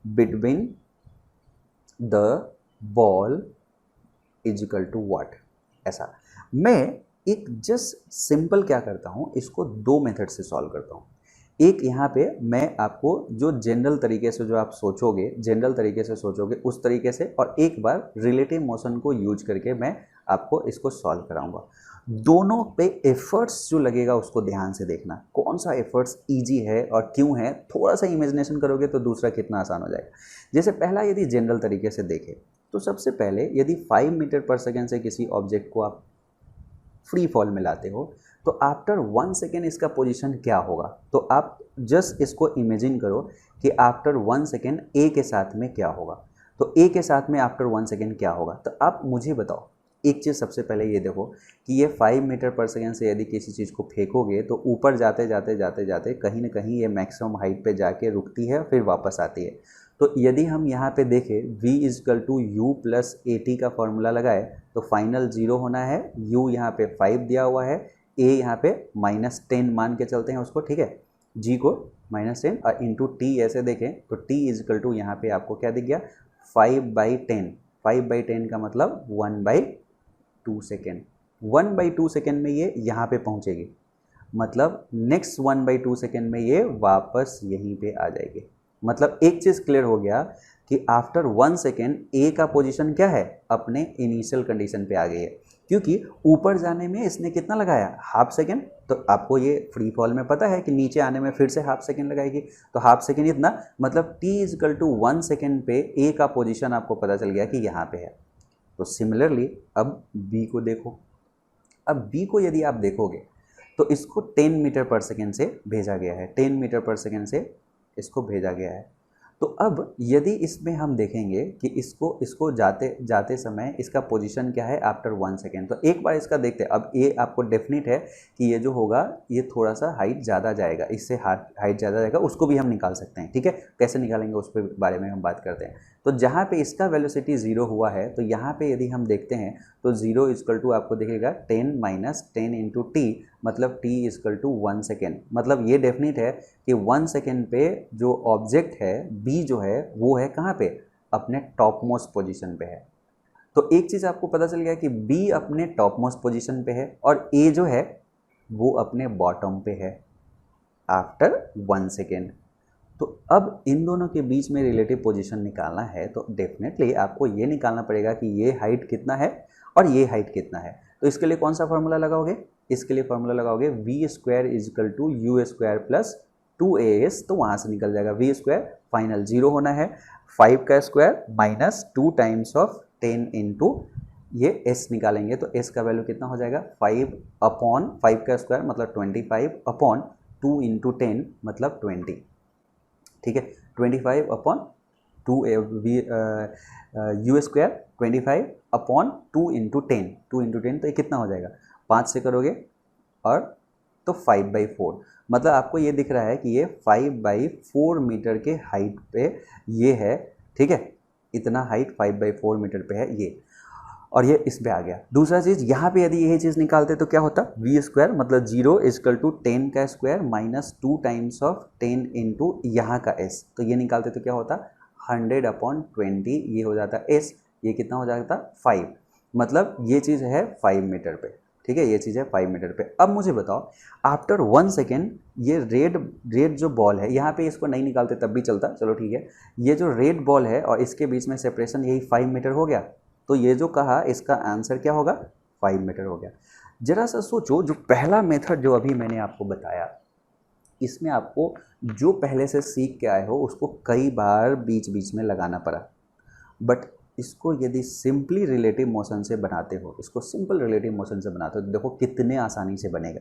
A: between the ball is equal to what, ऐसा मैं एक जस्ट सिंपल क्या करता हूँ, इसको दो मेथड से सॉल्व करता हूँ। एक यहाँ पे मैं आपको जो जनरल तरीके से जो आप सोचोगे, जनरल तरीके से सोचोगे उस तरीके से, और एक बार रिलेटिव मोशन को यूज करके मैं आपको इसको सॉल्व कराऊंगा। दोनों पे एफर्ट्स जो लगेगा उसको ध्यान से देखना, कौन सा एफर्ट्स इजी है और क्यों है। थोड़ा सा इमेजिनेशन करोगे तो दूसरा कितना आसान हो जाएगा। जैसे पहला यदि जनरल तरीके से देखें तो सबसे पहले यदि 5 मीटर पर सेकेंड से किसी ऑब्जेक्ट को आप फ्री फॉल में लाते हो तो आफ्टर 1 सेकेंड इसका पोजीशन क्या होगा। तो आप जस्ट इसको इमेजिन करो कि आफ्टर 1 सेकेंड ए के साथ में क्या होगा। तो ए के साथ में आफ्टर 1 सेकेंड क्या होगा। तो आप मुझे बताओ, एक चीज़ सबसे पहले ये देखो कि ये 5 मीटर पर सेकेंड से यदि किसी चीज़ को फेंकोगे तो ऊपर जाते जाते जाते जाते कहीं ना कहीं ये मैक्सिमम हाइट पे जाके रुकती है, फिर वापस आती है। तो यदि हम यहाँ पे देखें v=u+at का फॉर्मूला लगाए तो फाइनल 0 होना है। u यहाँ पे 5 दिया हुआ है, a यहाँ पे -10 मान के चलते हैं उसको, ठीक है, g को -10 और इंटू t ऐसे देखें तो t यहाँ पे आपको क्या दिख गया 5/10। 5/10 का मतलब 1/2 सेकेंड। 1/2 सेकेंड में ये यहाँ पे पहुँचेगी, मतलब नेक्स्ट 1/2 सेकेंड में ये वापस यहीं पे आ जाएगी। मतलब एक चीज़ क्लियर हो गया कि आफ्टर 1 सेकेंड ए का पोजीशन क्या है, अपने इनिशियल कंडीशन पे आ गई है, क्योंकि ऊपर जाने में इसने कितना लगाया, हाफ सेकेंड। तो आपको ये फ्री फॉल में पता है कि नीचे आने में फिर से हाफ सेकेंड लगाएगी, तो हाफ सेकेंड इतना, मतलब t=1 सेकेंड पे ए का पोजीशन आपको पता चल गया कि यहाँ पे है। तो सिमिलरली अब बी को देखो। अब बी को यदि आप देखोगे तो इसको 10 मीटर पर सेकेंड से भेजा गया है, 10 मीटर पर सेकेंड से इसको भेजा गया है। तो अब यदि इसमें हम देखेंगे कि इसको जाते जाते समय इसका पोजीशन क्या है आफ्टर 1 सेकेंड, तो एक बार इसका देखते हैं। अब ये आपको डेफिनेट है कि ये जो होगा ये थोड़ा सा हाइट ज़्यादा जाएगा, इससे हाइट ज़्यादा जाएगा, उसको भी हम निकाल सकते हैं, ठीक है। कैसे निकालेंगे उस पर बारे में हम बात करते हैं। तो जहाँ पे इसका वेलोसिटी 0 हुआ है तो यहाँ पे यदि हम देखते हैं तो 0 आपको दिखेगा 10 - 10 इंटू टी, मतलब t=1 सेकेंड। मतलब ये डेफिनेट है कि 1 सेकेंड पे जो ऑब्जेक्ट है बी जो है वो है कहाँ पे, अपने टॉप मोस्ट पोजिशन पे है। तो एक चीज़ आपको पता चल गया कि बी अपने टॉप मोस्ट पोजिशन पे है और ए जो है वो अपने बॉटम पे है आफ्टर 1 सेकेंड। तो अब इन दोनों के बीच में रिलेटिव पोजीशन निकालना है तो डेफिनेटली आपको ये निकालना पड़ेगा कि ये हाइट कितना है और ये हाइट कितना है। तो इसके लिए कौन सा फॉर्मूला लगाओगे, इसके लिए फॉर्मूला लगाओगे v² = u² + 2as, तो वहाँ से निकल जाएगा v², फाइनल 0 होना है, 5 का square minus 2 times of 10 into ये s निकालेंगे तो s का वैल्यू कितना हो जाएगा 5/5 का स्क्वायर मतलब 25/2 इंटू 10 मतलब 20, ठीक है। 25/2 u² 25/2 इंटू 10, 2 इंटू 10 तो ये कितना हो जाएगा 5 से करोगे और तो 5/4, मतलब आपको ये दिख रहा है कि ये 5/4 मीटर के हाइट पे ये है, ठीक है। इतना हाइट 5/4 मीटर पे है ये, और ये इस पे आ गया। दूसरा चीज़ यहाँ पे यदि यही चीज़ निकालते तो क्या होता, v² मतलब 0 = 10 का square minus 2 times of 10 into यहाँ का s, तो ये निकालते तो क्या होता 100/20, ये हो जाता s, ये कितना हो जाता 5, मतलब ये चीज़ है 5 मीटर पे, ठीक है, ये चीज़ है 5 मीटर पे। अब मुझे बताओ आफ्टर 1 सेकेंड ये रेड जो बॉल है, यहाँ पे इसको नहीं निकालते तब भी चलता, चलो ठीक है, ये जो रेड बॉल है और इसके बीच में सेपरेशन यही 5 मीटर हो गया, तो ये जो कहा इसका आंसर क्या होगा 5 मीटर हो गया। जरा सा सोचो, जो पहला मेथड जो अभी मैंने आपको बताया इसमें आपको जो पहले से सीख के आए हो उसको कई बार बीच बीच में लगाना पड़ा, बट इसको यदि सिंपली रिलेटिव मोशन से बनाते हो, इसको सिंपल रिलेटिव मोशन से बनाते हो तो देखो कितने आसानी से बनेगा।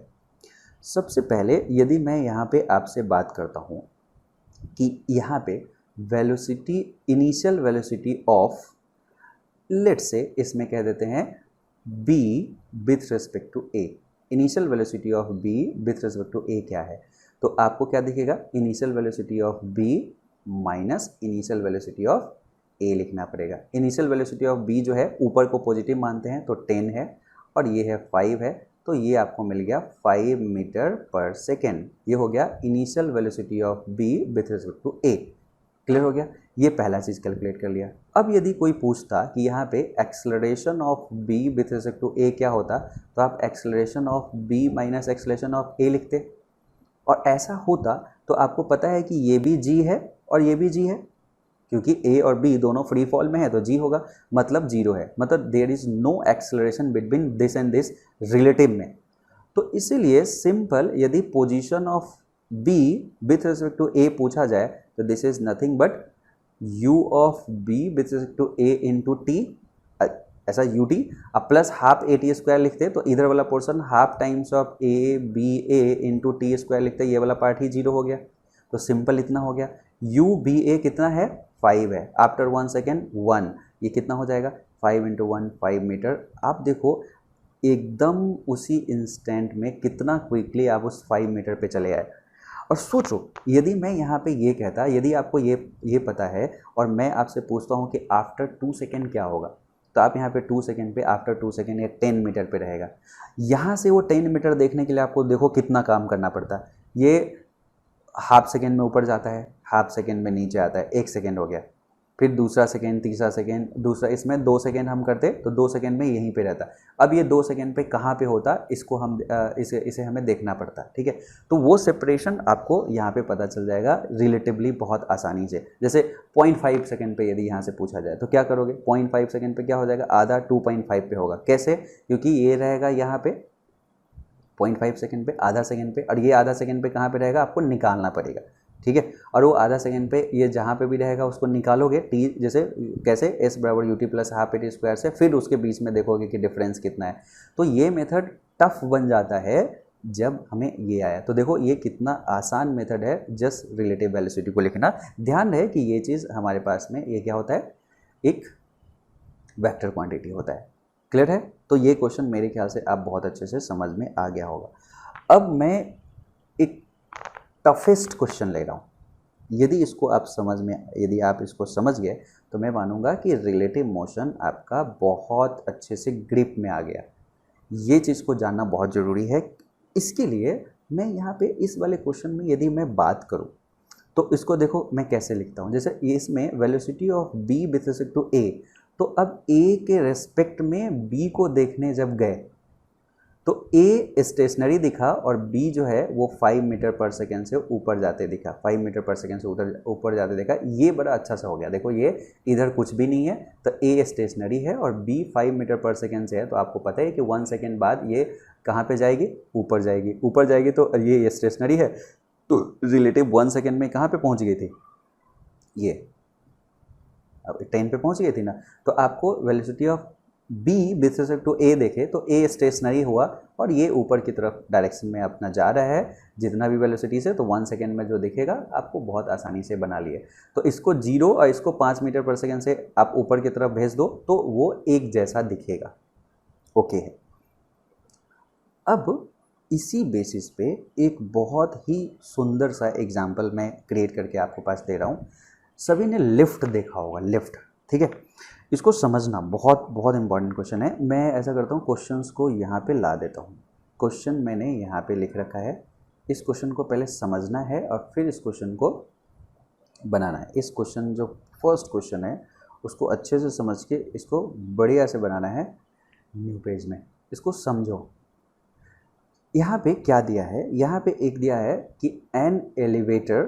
A: सबसे पहले यदि मैं यहाँ पे आपसे बात करता हूँ कि यहाँ पे velocity, initial velocity of, let's say इसमें कह देते हैं b with respect to a। Initial velocity of b with respect to a क्या है, तो आपको क्या दिखेगा, initial velocity of b minus initial velocity of a लिखना पड़ेगा। इनिशियल वेलोसिटी ऑफ b जो है ऊपर को पॉजिटिव मानते हैं तो 10 है और ये है 5 है, तो ये आपको मिल गया 5 मीटर पर सेकेंड। ये हो गया initial velocity of b with respect to a। Clear हो गया, ये पहला चीज़ कैलकुलेट कर लिया। अब यदि कोई पूछता कि यहाँ पे acceleration of b with respect to a क्या होता, तो आप acceleration of b minus acceleration of a लिखते, और ऐसा होता तो आपको पता है कि ये भी g है और ये भी g है, क्योंकि a और b दोनों फ्री फॉल में है तो g होगा, मतलब 0 है, मतलब there is no acceleration between this and this relative में। तो इसीलिए सिंपल यदि position of b with respect to a पूछा जाए तो this is nothing but u of b with respect to a into T, ऐसा ut, अब plus half A T square लिखते तो इधर वाला portion half times of a b a into T square लिखते, ये वाला पार्ट ही 0 हो गया। तो सिंपल इतना हो गया, u b a कितना है 5 है, आफ्टर 1 सेकेंड 1, ये कितना हो जाएगा 5 इंटू 1 5 मीटर। आप देखो एकदम उसी इंस्टेंट में कितना क्विकली आप उस 5 मीटर पे चले आए। और सोचो यदि मैं यहाँ पे ये कहता, यदि आपको ये पता है और मैं आपसे पूछता हूँ कि आफ्टर 2 सेकेंड क्या होगा, तो आप यहाँ पे 2 सेकेंड पे आफ्टर 2 सेकेंड ये 10 मीटर पे रहेगा। यहाँ से वो 10 मीटर देखने के लिए आपको देखो कितना काम करना पड़ता है। ये हाफ सेकेंड में ऊपर जाता है, हाफ सेकेंड में नीचे आता है, 1 सेकेंड हो गया, फिर दूसरा सेकेंड, तीसरा सेकेंड, दूसरा, इसमें 2 सेकेंड हम करते तो 2 सेकेंड में यहीं पे रहता। अब ये 2 सेकेंड पे कहाँ पे होता, इसको हम इसे हमें देखना पड़ता, ठीक है। तो वो सेपरेशन आपको यहाँ पे पता चल जाएगा रिलेटिवली बहुत आसानी से। जैसे 0.5 सेकेंड पे यदि यहाँ से पूछा जाए तो क्या करोगे, 0.5 सेकेंड पे क्या हो जाएगा, आधा 2.5 पे होगा। कैसे, क्योंकि ये रहेगा यहाँ पे 0.5 सेकेंड पे, आधा सेकेंड पे, और ये आधा सेकेंड पे कहाँ पे रहेगा आपको निकालना पड़ेगा, ठीक है। और वो आधा सेकेंड पे ये जहाँ पे भी रहेगा उसको निकालोगे, टी जैसे कैसे s बराबर you T plus half A T square से, फिर उसके बीच में देखोगे कि डिफरेंस कितना है। तो ये मेथड टफ बन जाता है जब हमें ये आया। तो देखो ये कितना आसान मेथड है जस्ट रिलेटिव वेलोसिटी को लिखना। ध्यान रहे कि ये चीज़ हमारे पास में ये क्या होता है, एक वेक्टर क्वांटिटी होता है। क्लियर है, तो ये क्वेश्चन मेरे ख्याल से आप बहुत अच्छे से समझ में आ गया होगा। अब मैं एक टफेस्ट क्वेश्चन ले रहा हूँ, यदि इसको आप यदि आप इसको समझ गए तो मैं मानूंगा कि रिलेटिव मोशन आपका बहुत अच्छे से ग्रिप में आ गया। ये चीज़ को जानना बहुत ज़रूरी है। इसके लिए मैं यहाँ पे इस वाले क्वेश्चन में यदि मैं बात करूँ तो इसको देखो मैं कैसे लिखता हूँ। जैसे इसमें velocity of b with respect to a, तो अब a के रेस्पेक्ट में b को देखने जब गए तो a स्टेशनरी दिखा और b जो है वो 5 मीटर पर सेकेंड से ऊपर जाते दिखा, 5 मीटर पर सेकेंड से ऊपर जाते देखा। ये बड़ा अच्छा सा हो गया। देखो ये इधर कुछ भी नहीं है तो a स्टेशनरी है और b 5 मीटर पर सेकेंड से है, तो आपको पता है कि 1 सेकेंड बाद ये कहाँ पे जाएगी, ऊपर जाएगी। ऊपर जाएगी तो ये स्टेशनरी है, तो रिलेटिव 1 सेकेंड में कहाँ पे पहुँच गई थी, ये अब 10 पे पहुँच गई थी ना। तो आपको velocity of b with respect to a देखे तो a स्टेशनरी हुआ और ये ऊपर की तरफ डायरेक्शन में अपना जा रहा है जितना भी वेलोसिटी से, तो 1 सेकेंड में जो दिखेगा आपको बहुत आसानी से बना लिए। तो इसको 0 और इसको 5 मीटर पर सेकेंड से आप ऊपर की तरफ भेज दो तो वो एक जैसा दिखेगा। ओके है। अब इसी बेसिस पे एक बहुत ही सुंदर सा एग्जाम्पल मैं क्रिएट करके आपके पास दे रहा हूँ। सभी ने लिफ्ट देखा होगा, लिफ्ट, ठीक है। इसको समझना बहुत बहुत इंपॉर्टेंट क्वेश्चन है। मैं ऐसा करता हूँ क्वेश्चंस को यहाँ पे ला देता हूँ। क्वेश्चन मैंने यहाँ पे लिख रखा है, इस क्वेश्चन को पहले समझना है और फिर इस क्वेश्चन को बनाना है। इस क्वेश्चन जो फर्स्ट क्वेश्चन है उसको अच्छे से समझ के इसको बढ़िया से बनाना है न्यू पेज में। इसको समझो। यहाँ पे क्या दिया है, यहाँ पे एक दिया है कि an elevator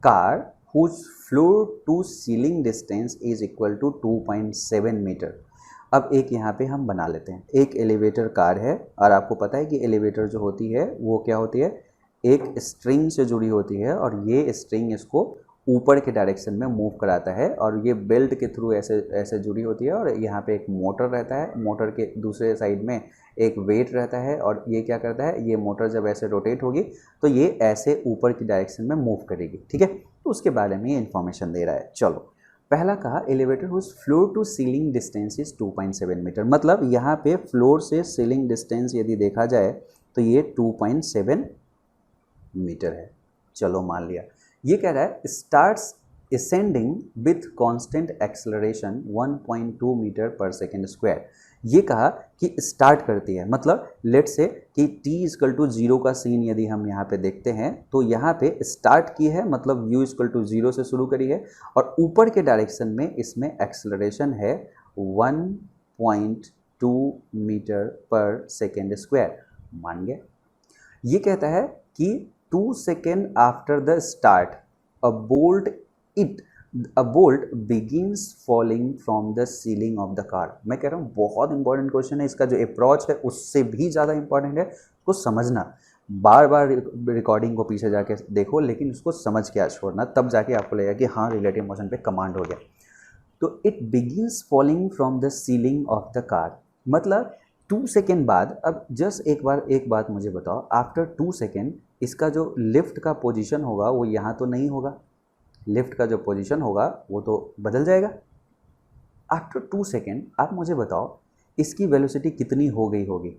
A: car whose floor to ceiling distance is equal to 2.7 metre. अब एक यहाँ पे हम बना लेते हैं। एक एलिवेटर कार है और आपको पता है कि एलिवेटर जो होती है वो क्या होती है, एक स्ट्रिंग से जुड़ी होती है और ये स्ट्रिंग इसको ऊपर के डायरेक्शन में मूव कराता है और ये बेल्ट के थ्रू ऐसे ऐसे जुड़ी होती है और यहाँ पे एक मोटर रहता है, मोटर के दूसरे साइड में एक वेट रहता है और ये क्या करता है, ये मोटर जब ऐसे रोटेट होगी तो ये ऐसे ऊपर की डायरेक्शन में मूव करेगी, ठीक है। तो उसके बारे में ये इन्फॉर्मेशन दे रहा है। चलो पहला कहा elevator whose floor to ceiling distance is 2.7 metre, मतलब यहाँ पे फ्लोर से सीलिंग डिस्टेंस यदि देखा जाए तो ये 2.7 मीटर है। चलो मान लिया। ये कह रहा है starts ascending with constant acceleration 1.2 metre per second square. ये कहा कि स्टार्ट करती है, मतलब लेट से कि t=0 का सीन यदि हम यहाँ पे देखते हैं तो यहाँ पे स्टार्ट की है, मतलब u=0 से शुरू करी है और ऊपर के डायरेक्शन में इसमें एक्सेलरेशन है 1.2 मीटर पर सेकेंड स्क्वायर। मान गया। ये कहता है कि 2 second after the start a bolt begins falling from the ceiling of the car। मैं कह रहा हूँ बहुत इंपॉर्टेंट क्वेश्चन है, इसका जो अप्रोच है उससे भी ज़्यादा इंपॉर्टेंट है। उसको समझना, बार बार रिकॉर्डिंग को पीछे जाके देखो, लेकिन उसको समझ के आज छोड़ना, तब जाके आपको लगेगा कि हाँ रिलेटिव मोशन पे कमांड हो गया। तो it begins falling from the ceiling of the car, मतलब 2 सेकेंड बाद। अब जस्ट एक बात मुझे बताओ, आफ्टर 2 सेकेंड इसका जो लिफ्ट का पोजीशन होगा वो यहाँ तो नहीं होगा, लिफ्ट का जो पोजीशन होगा वो तो बदल जाएगा। आफ्टर 2 सेकेंड आप मुझे बताओ इसकी वेलोसिटी कितनी हो गई होगी।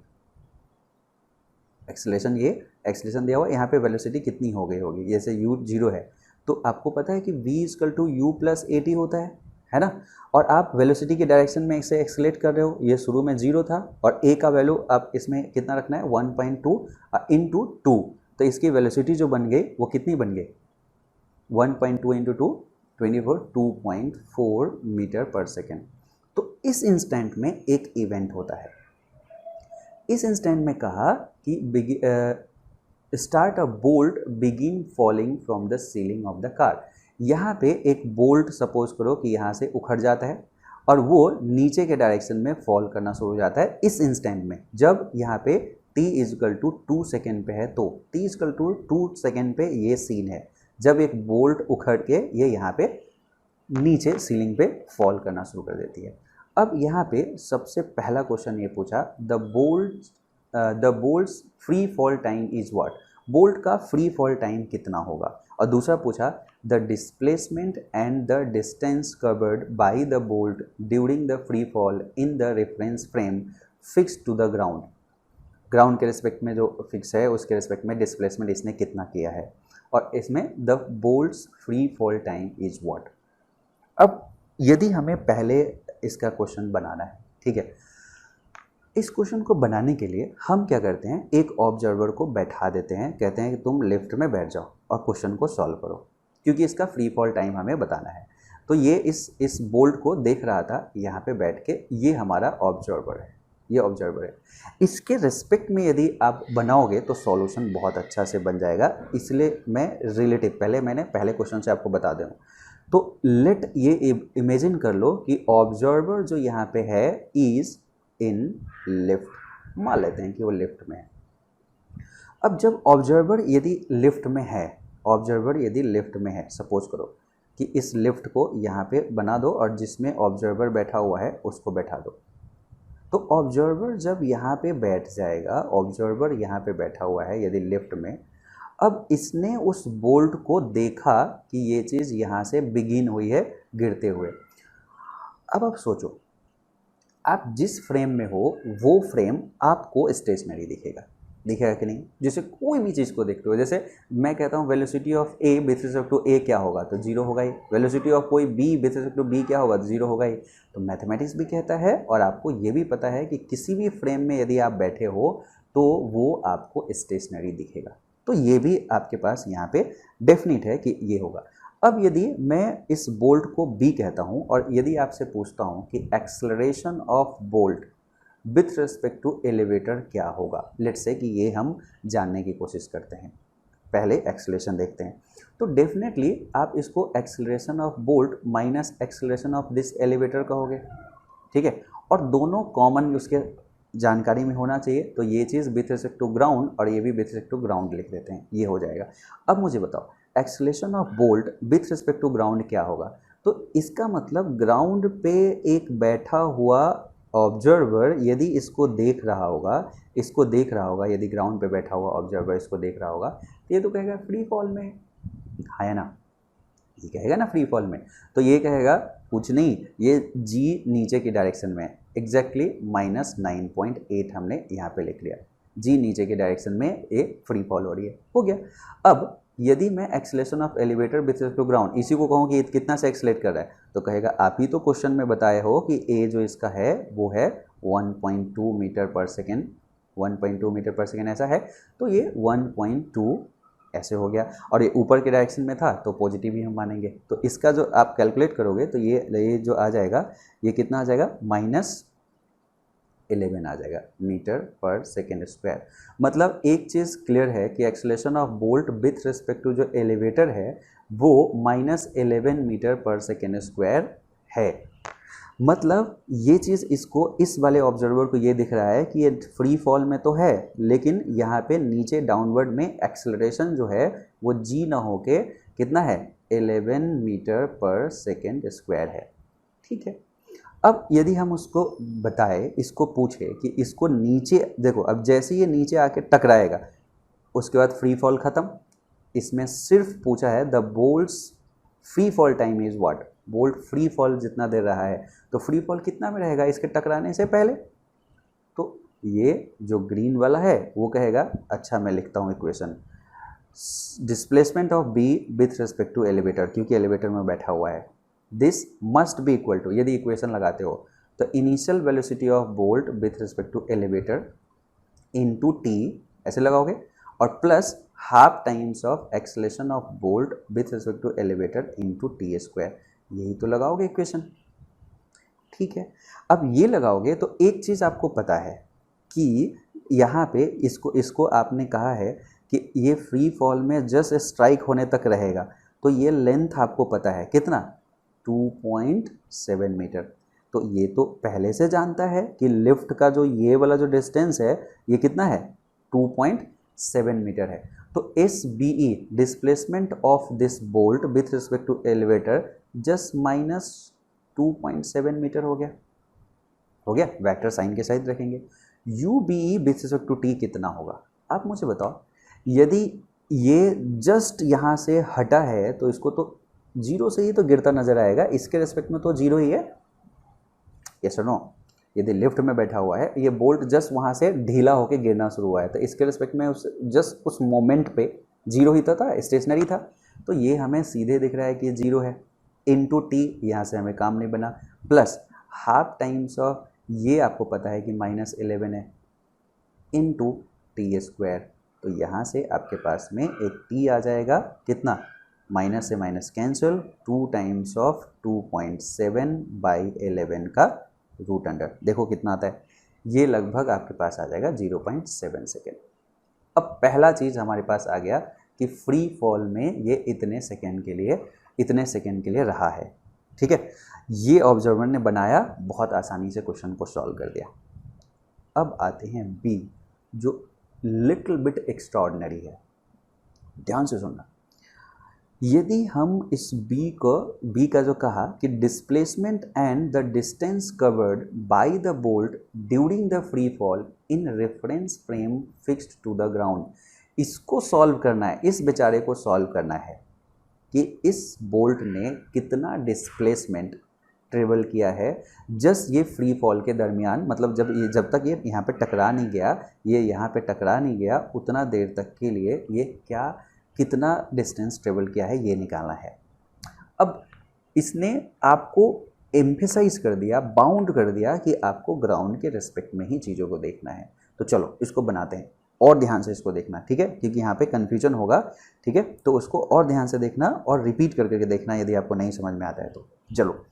A: एक्सेलरेशन, ये एक्सेलरेशन दिया हुआ, यहाँ पे वेलोसिटी कितनी हो गई होगी। जैसे u 0 है तो आपको पता है कि v=u+at होता है ना। और आप वेलोसिटी के डायरेक्शन में इसे एक्सेलेरेट कर रहे हो, ये शुरू में 0 था और a का वैल्यू आप इसमें कितना रखना है 1.2 × 2, तो इसकी वेलोसिटी जो बन गई वो कितनी बन गई 1.2 × 2 24 2.4 मीटर पर सेकेंड। तो इस इंस्टेंट में एक इवेंट होता है। इस इंस्टेंट में कहा कि start a bolt begin falling from the ceiling of the car. यहाँ पे एक बोल्ट सपोज करो कि यहाँ से उखड़ जाता है और वो नीचे के डायरेक्शन में फॉल करना शुरू हो जाता है इस इंस्टेंट में, जब यहाँ पे t=2 सेकेंड पे है। तो t=2 सेकेंड पे ये सीन है जब एक बोल्ट उखड़ के ये यहाँ पे नीचे सीलिंग पे फॉल करना शुरू कर देती है। अब यहाँ पे सबसे पहला क्वेश्चन ये पूछा the bolt's free fall time is what, bolt का फ्री फॉल टाइम कितना होगा। और दूसरा पूछा the displacement and the distance covered by the bolt during the free fall in the reference frame fix to the ground, ground के respect में जो fix है उसके रिस्पेक्ट में डिस्प्लेसमेंट इसने कितना किया है, और इसमें the bolt's free fall time is what. अब यदि हमें पहले इसका क्वेश्चन बनाना है, ठीक है, इस क्वेश्चन को बनाने के लिए हम क्या करते हैं, एक ऑब्जर्वर को बैठा देते हैं, कहते हैं कि तुम लिफ्ट में बैठ जाओ और क्वेश्चन को सॉल्व करो, क्योंकि इसका फ्री फॉल टाइम हमें बताना है। तो ये इस बोल्ट को देख रहा था यहाँ पे बैठ के, ये हमारा ऑब्जर्वर है, ये ऑब्जर्वर है। इसके रिस्पेक्ट में यदि आप बनाओगे तो सॉल्यूशन बहुत अच्छा से बन जाएगा, इसलिए मैं रिलेटिव पहले क्वेश्चन से आपको बता दूँ। तो लेट ये इमेजिन कर लो कि ऑब्जर्वर जो यहाँ पे है इज इन लिफ्ट, मान लेते हैं कि वो लिफ्ट में है। अब जब ऑब्जर्वर यदि लिफ्ट में है, सपोज करो कि इस लिफ्ट को यहाँ पे बना दो और जिसमें ऑब्जर्वर बैठा हुआ है उसको बैठा दो। तो ऑब्जर्वर जब यहाँ पे बैठ जाएगा, ऑब्जर्वर यहाँ पे बैठा हुआ है यदि लिफ्ट में, अब इसने उस बोल्ट को देखा कि ये चीज़ यहाँ से बिगिन हुई है गिरते हुए। अब आप सोचो, आप जिस फ्रेम में हो वो फ्रेम आपको स्टेशनरी दिखेगा कि नहीं। जैसे कोई भी चीज़ को देखते हो, जैसे मैं कहता हूँ velocity of A with respect to A क्या होगा, तो 0 होगा ही। वेलोसिटी ऑफ कोई B with respect to B क्या होगा, तो 0 होगा ही। तो मैथमेटिक्स भी कहता है और आपको ये भी पता है कि किसी भी फ्रेम में यदि आप बैठे हो तो वो आपको स्टेशनरी दिखेगा। तो ये भी आपके पास यहाँ पे डेफिनेट है कि ये होगा। अब यदि मैं इस बोल्ट को बी कहता हूँ और यदि आपसे पूछता हूँ कि acceleration of bolt with respect to elevator क्या होगा, लेट्स से कि ये हम जानने की कोशिश करते हैं। पहले एक्सेलरेशन देखते हैं। तो डेफिनेटली आप इसको acceleration of bolt minus acceleration of this elevator कहोगे, ठीक है। और दोनों कॉमन उसके जानकारी में होना चाहिए। तो ये चीज़ विथ रिस्पेक्ट टू ग्राउंड और ये भी विथ रिस्पेक्ट टू ग्राउंड लिख देते हैं, ये हो जाएगा। अब मुझे बताओ acceleration of bolt with respect to ground क्या होगा। तो इसका मतलब ग्राउंड पे एक बैठा हुआ ऑब्जर्वर यदि इसको देख रहा होगा, यदि ग्राउंड पे बैठा हुआ ऑब्जर्वर इसको देख रहा होगा, तो ये तो कहेगा फ्री फॉल में है ना, ये कहेगा ना फ्री फॉल में। तो ये कहेगा कुछ नहीं, ये जी नीचे की डायरेक्शन में एग्जैक्टली -9.8 हमने यहाँ पे लिख लिया, जी नीचे के डायरेक्शन में ये फ्री फॉल हो रही है, हो गया। अब यदि मैं acceleration of elevator with respect to ground इसी को कहूँ कि कितना से एक्सेलेट कर रहा है, तो कहेगा आप ही तो क्वेश्चन में बताए हो कि ए जो इसका है वो है 1.2 metre per second, 1.2 metre per second ऐसा है, तो ये 1.2 ऐसे हो गया, और ये ऊपर के डायरेक्शन में था तो पॉजिटिव ही हम मानेंगे। तो इसका जो आप कैलकुलेट करोगे तो ये जो आ जाएगा, ये कितना आ जाएगा, -11 आ जाएगा मीटर पर सेकेंड स्क्वायर। मतलब एक चीज़ क्लियर है कि acceleration of bolt with respect to जो एलिवेटर है वो -11 मीटर पर सेकेंड स्क्वायर है। मतलब ये चीज़ इसको, इस वाले ऑब्जर्वर को ये दिख रहा है कि ये फ्री फॉल में तो है, लेकिन यहाँ पे नीचे डाउनवर्ड में एक्सेलरेशन जो है वो जी ना होके कितना है, 11 मीटर पर सेकेंड स्क्वायर है। ठीक है, अब यदि हम उसको बताए, इसको पूछे कि इसको नीचे देखो, अब जैसे ये नीचे आके टकराएगा उसके बाद फ्री फॉल ख़त्म। इसमें सिर्फ पूछा है the bolt's free fall time is what, bolt free fall जितना दे रहा है, तो फ्री फॉल कितना में रहेगा इसके टकराने से पहले। तो ये जो ग्रीन वाला है वो कहेगा, अच्छा मैं लिखता हूँ equation, displacement of B with respect to elevator, क्योंकि एलिवेटर में बैठा हुआ है, this must be equal to, यदि इक्वेशन लगाते हो तो initial velocity of bolt with respect to elevator into T ऐसे लगाओगे, और plus half times of acceleration of bolt with respect to elevator into T square, यही तो लगाओगे इक्वेशन। ठीक है, अब ये लगाओगे तो एक चीज़ आपको पता है कि यहाँ पे इसको आपने कहा है कि ये फ्री फॉल में जस्ट स्ट्राइक होने तक रहेगा, तो ये लेंथ आपको पता है कितना, 2.7 मीटर। तो ये तो पहले से जानता है कि लिफ्ट का जो ये वाला जो डिस्टेंस है ये कितना है, 2.7 मीटर है। तो S B E displacement of this bolt with respect to elevator just -2.7 metre हो गया, वेक्टर साइन के साथ रखेंगे। U B E with respect to T कितना होगा, आप मुझे बताओ। यदि ये जस्ट यहाँ से हटा है तो इसको तो जीरो से ही तो गिरता नजर आएगा, इसके रिस्पेक्ट में तो जीरो ही है, यस और नो। यदि लिफ्ट में बैठा हुआ है, ये बोल्ट जस्ट वहाँ से ढीला होकर गिरना शुरू हुआ है, तो इसके रिस्पेक्ट में जस्ट उस मोमेंट पे जीरो ही तो था, स्टेशनरी था, तो ये हमें सीधे दिख रहा है कि ये जीरो है। इनटू टी, यहाँ से हमें काम नहीं बना, प्लस हाफ टाइम्स ऑफ ये आपको पता है कि -11 है, इनटू टी स्क्वायर, तो यहाँ से आपके पास में एक टी आ जाएगा कितना, माइनस से माइनस कैंसिल, 2 टाइम्स ऑफ 2.7/11 का रूट अंडर, देखो कितना आता है, ये लगभग आपके पास आ जाएगा 0.7 सेकेंड। अब पहला चीज़ हमारे पास आ गया कि फ्री फॉल में ये इतने सेकेंड के लिए रहा है। ठीक है, ये ऑब्जर्वर ने बनाया, बहुत आसानी से क्वेश्चन को सॉल्व कर दिया। अब आते हैं बी, जो लिटिल बिट एक्स्ट्राऑर्डिनरी है, ध्यान से सुनना। यदि हम इस बी का जो कहा कि displacement and the distance covered by the bolt during the free fall in reference frame fixed to the ground, इसको सॉल्व करना है, इस बेचारे को सॉल्व करना है कि इस बोल्ट ने कितना डिस्प्लेसमेंट ट्रेवल किया है जस्ट ये फ्री फॉल के दरमियान, मतलब जब तक ये यहाँ पे टकरा नहीं गया, उतना देर तक के लिए ये कितना डिस्टेंस ट्रेवल किया है ये निकालना है। अब इसने आपको एम्फेसाइज कर दिया, बाउंड कर दिया कि आपको ग्राउंड के रिस्पेक्ट में ही चीज़ों को देखना है। तो चलो इसको बनाते हैं, और ध्यान से इसको देखना, ठीक है, क्योंकि यहाँ पे कन्फ्यूजन होगा। ठीक है, तो उसको और ध्यान से देखना और रिपीट करके देखना यदि आपको नहीं समझ में आता है तो। चलो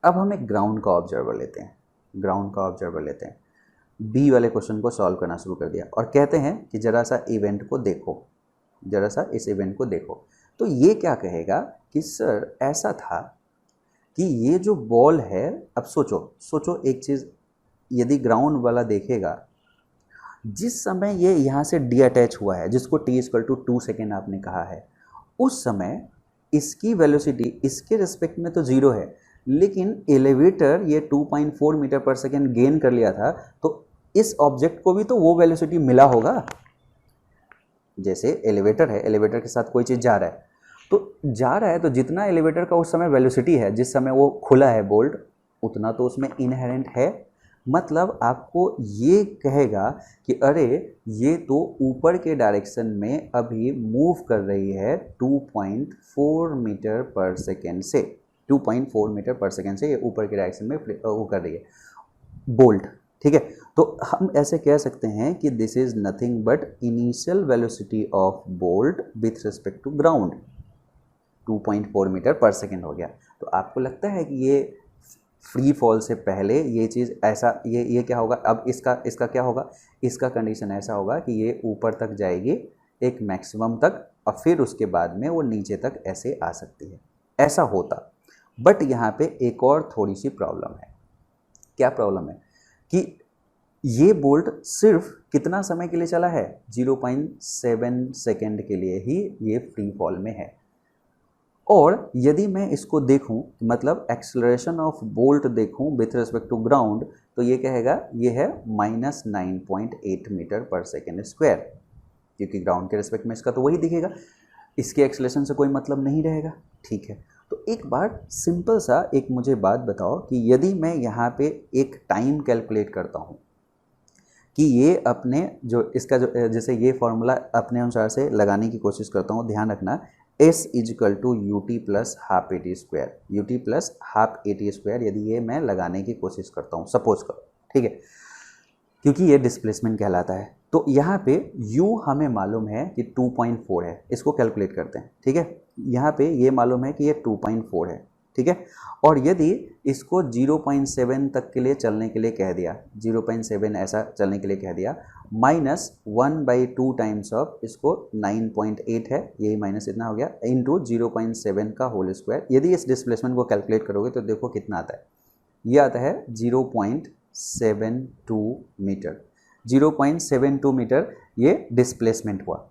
A: अब हम एक ग्राउंड का ऑब्जर्वर लेते हैं, बी वाले क्वेश्चन को सॉल्व करना शुरू कर दिया और कहते हैं कि ज़रा सा इस इवेंट को देखो। तो ये क्या कहेगा कि सर ऐसा था कि ये जो बॉल है, अब सोचो एक चीज़, यदि ग्राउंड वाला देखेगा, जिस समय ये यहाँ से डी अटैच हुआ है, जिसको t = 2 सेकेंड आपने कहा है, उस समय इसकी वेलोसिटी इसके रिस्पेक्ट में तो ज़ीरो है, लेकिन एलिवेटर ये 2.4 मीटर पर सेकेंड गेन कर लिया था, तो इस ऑब्जेक्ट को भी तो वो वेलोसिटी मिला होगा। जैसे एलिवेटर है, एलिवेटर के साथ कोई चीज़ जा रहा है, तो जा रहा है तो जितना एलिवेटर का उस समय वेलोसिटी है, जिस समय वो खुला है बोल्ट, उतना तो उसमें इनहेरेंट है। मतलब आपको ये कहेगा कि अरे ये तो ऊपर के डायरेक्शन में अभी मूव कर रही है 2.4 मीटर पर सेकेंड से, 2.4 मीटर पर सेकेंड से ये ऊपर के डायरेक्शन में वो कर रही है बोल्ट। ठीक है, तो हम ऐसे कह सकते हैं कि this is nothing but initial velocity of bolt with respect to ground, 2.4 metre per second हो गया। तो आपको लगता है कि ये फ्री फॉल से पहले ये चीज़ ऐसा, ये क्या होगा, अब इसका क्या होगा, इसका कंडीशन ऐसा होगा कि ये ऊपर तक जाएगी एक मैक्सिमम तक, और फिर उसके बाद में वो नीचे तक ऐसे आ सकती है, ऐसा होता। बट यहाँ पे एक और थोड़ी सी प्रॉब्लम है। क्या प्रॉब्लम है कि ये बोल्ट सिर्फ कितना समय के लिए चला है, 0.7 सेकेंड के लिए ही ये फ्री फॉल में है। और यदि मैं इसको देखूं, मतलब एक्सेलरेशन ऑफ बोल्ट देखूं विथ रिस्पेक्ट टू ग्राउंड, तो ये कहेगा ये है -9.8 मीटर पर सेकेंड स्क्वायर, क्योंकि ग्राउंड के रिस्पेक्ट में इसका तो वही दिखेगा, इसके एक्सेलरेशन से कोई मतलब नहीं रहेगा। ठीक है, तो एक बार सिंपल सा एक मुझे बात बताओ कि यदि मैं यहाँ पे एक टाइम कैलकुलेट करता हूँ कि ये अपने जो इसका जो जैसे ये फॉर्मूला अपने अनुसार से लगाने की कोशिश करता हूँ, ध्यान रखना S is equal to U T plus half A T square, U T plus half A T square, यदि ये मैं लगाने की कोशिश करता हूँ, सपोज करो, ठीक है, क्योंकि ये डिस्प्लेसमेंट कहलाता है। तो यहाँ पे u हमें मालूम है कि 2.4 है, इसको कैलकुलेट करते हैं। ठीक है, यहाँ पे ये मालूम है कि ये 2.4 है। ठीक है, और यदि इसको 0.7 तक के लिए चलने के लिए कह दिया, 0.7 ऐसा चलने के लिए कह दिया, -1/2 टाइम्स ऑफ इसको 9.8 है, यही माइनस इतना हो गया, इंटू 0.7 का होल स्क्वायर। यदि इस डिस्प्लेसमेंट को कैलकुलेट करोगे तो देखो कितना आता है, ये आता है 0.72 मीटर, 0.72 मीटर ये डिस्प्लेसमेंट हुआ।